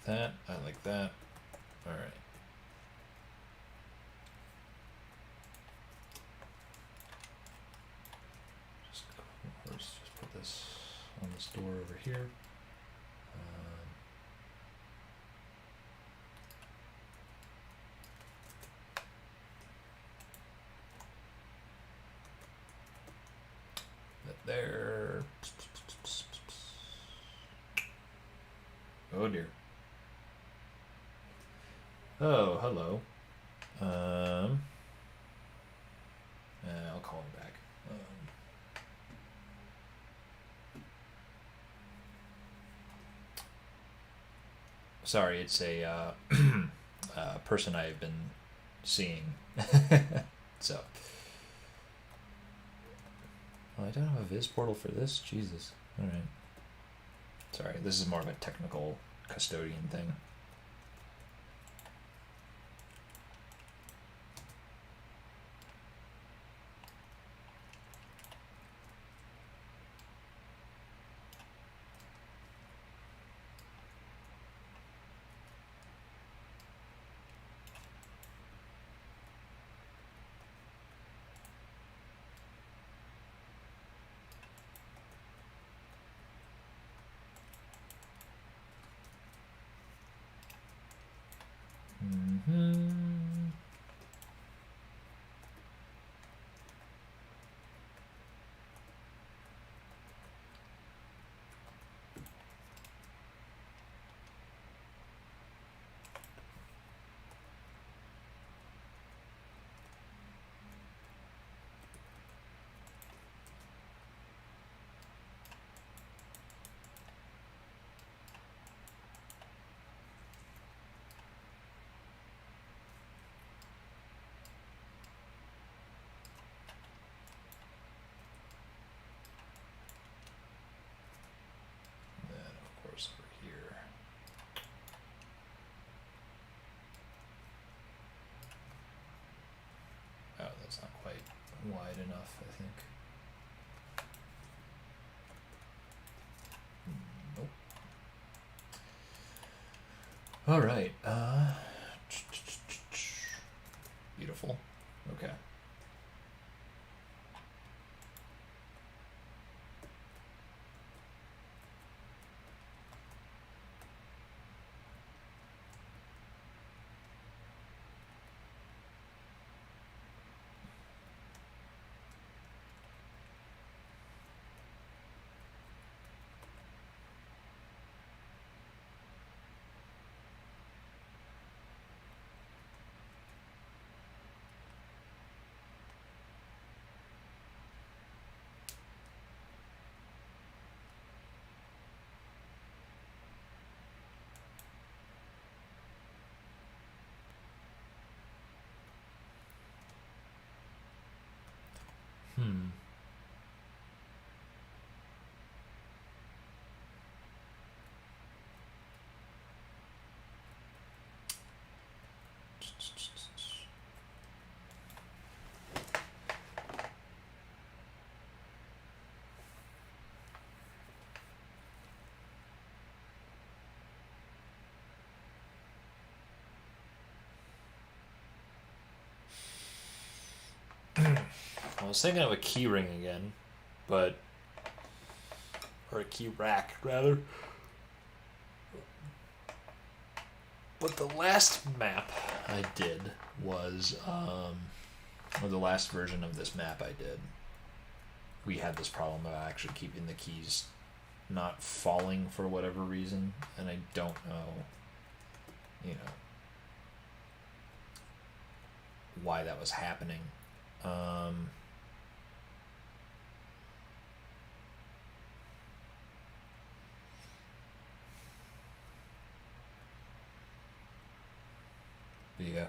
A: That, I like that. All right. Let's just put this on this door over here. That there. Oh dear. Oh, hello. I'll call him back. Sorry, it's a person I've been seeing. So. Oh, I don't have a Viz portal for this? Jesus. Alright. Sorry, this is more of a technical custodian thing. wide enough, I think. Nope. All right. Beautiful. Okay. Hmm. I was thinking of a key ring again, or a key rack rather. But the last map I did was, or the last version of this map I did, we had this problem of actually keeping the keys not falling for whatever reason, and I don't know, why that was happening. Yeah.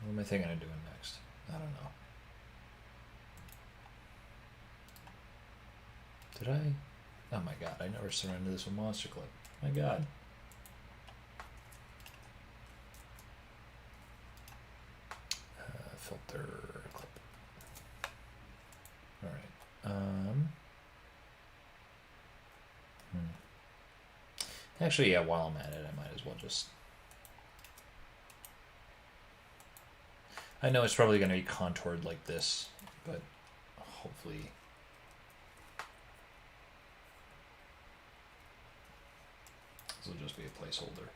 A: What am I thinking of doing next? I don't know. Did I? Oh my god, I never surrendered this with Monster Clip. My god. Filter clip. Alright. Actually, yeah, while I'm at it, I might as well just... I know it's probably going to be contoured like this, but hopefully... this will just be a placeholder.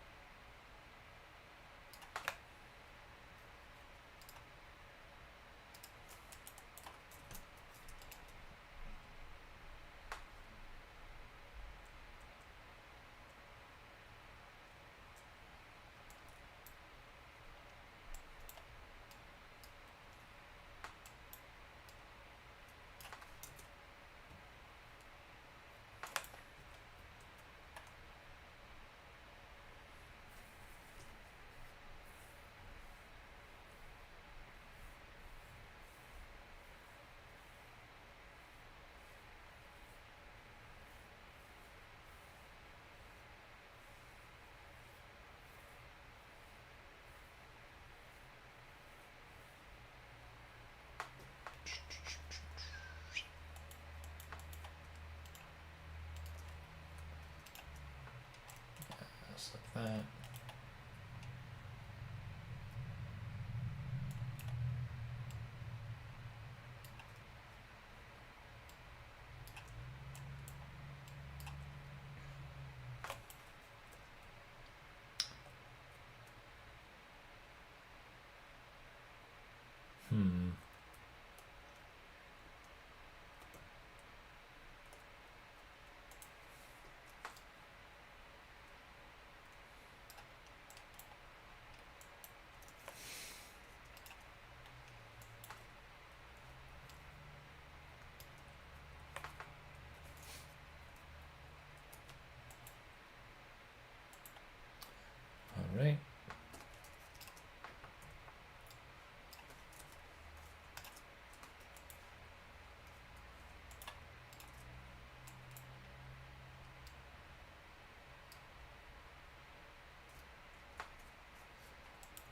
A: Just like that.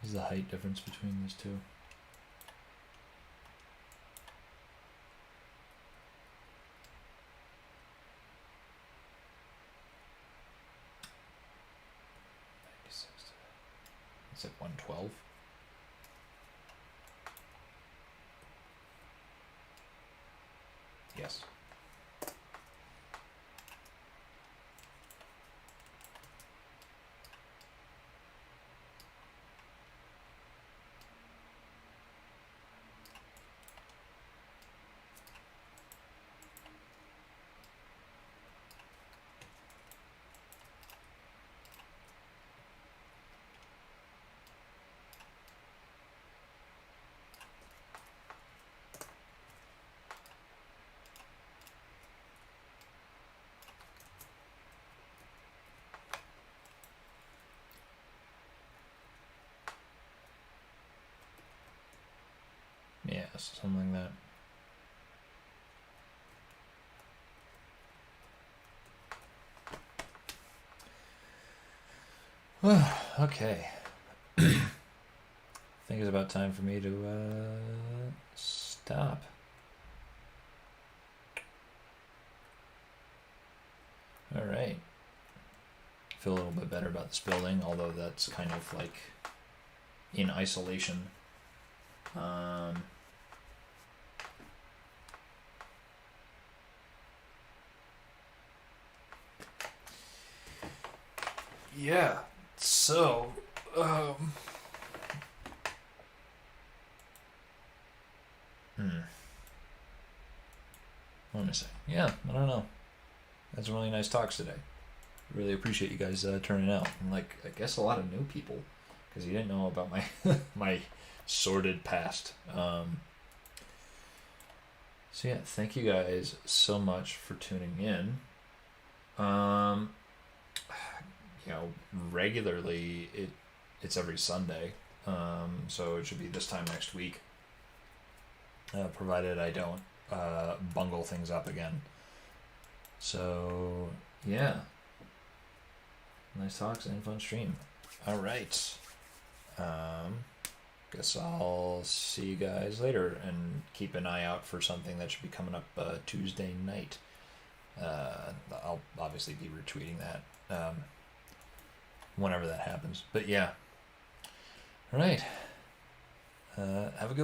A: is the height difference between these two? It's at 112. Yes. Yeah, something like that. Okay. I think it's about time for me to stop. All right. Feel a little bit better about this building, although that's kind of like in isolation. Yeah, so let me see. Yeah, I don't know. Had some really nice talks today. Really appreciate you guys turning out. And like, I guess a lot of new people, because you didn't know about my my sordid past. So yeah, thank you guys so much for tuning in. You know, regularly it's every Sunday. So it should be this time next week. Provided I don't bungle things up again. So yeah. Nice talks and fun stream. All right. Guess I'll see you guys later and keep an eye out for something that should be coming up Tuesday night. I'll obviously be retweeting that whenever that happens. But yeah. All right. Have a good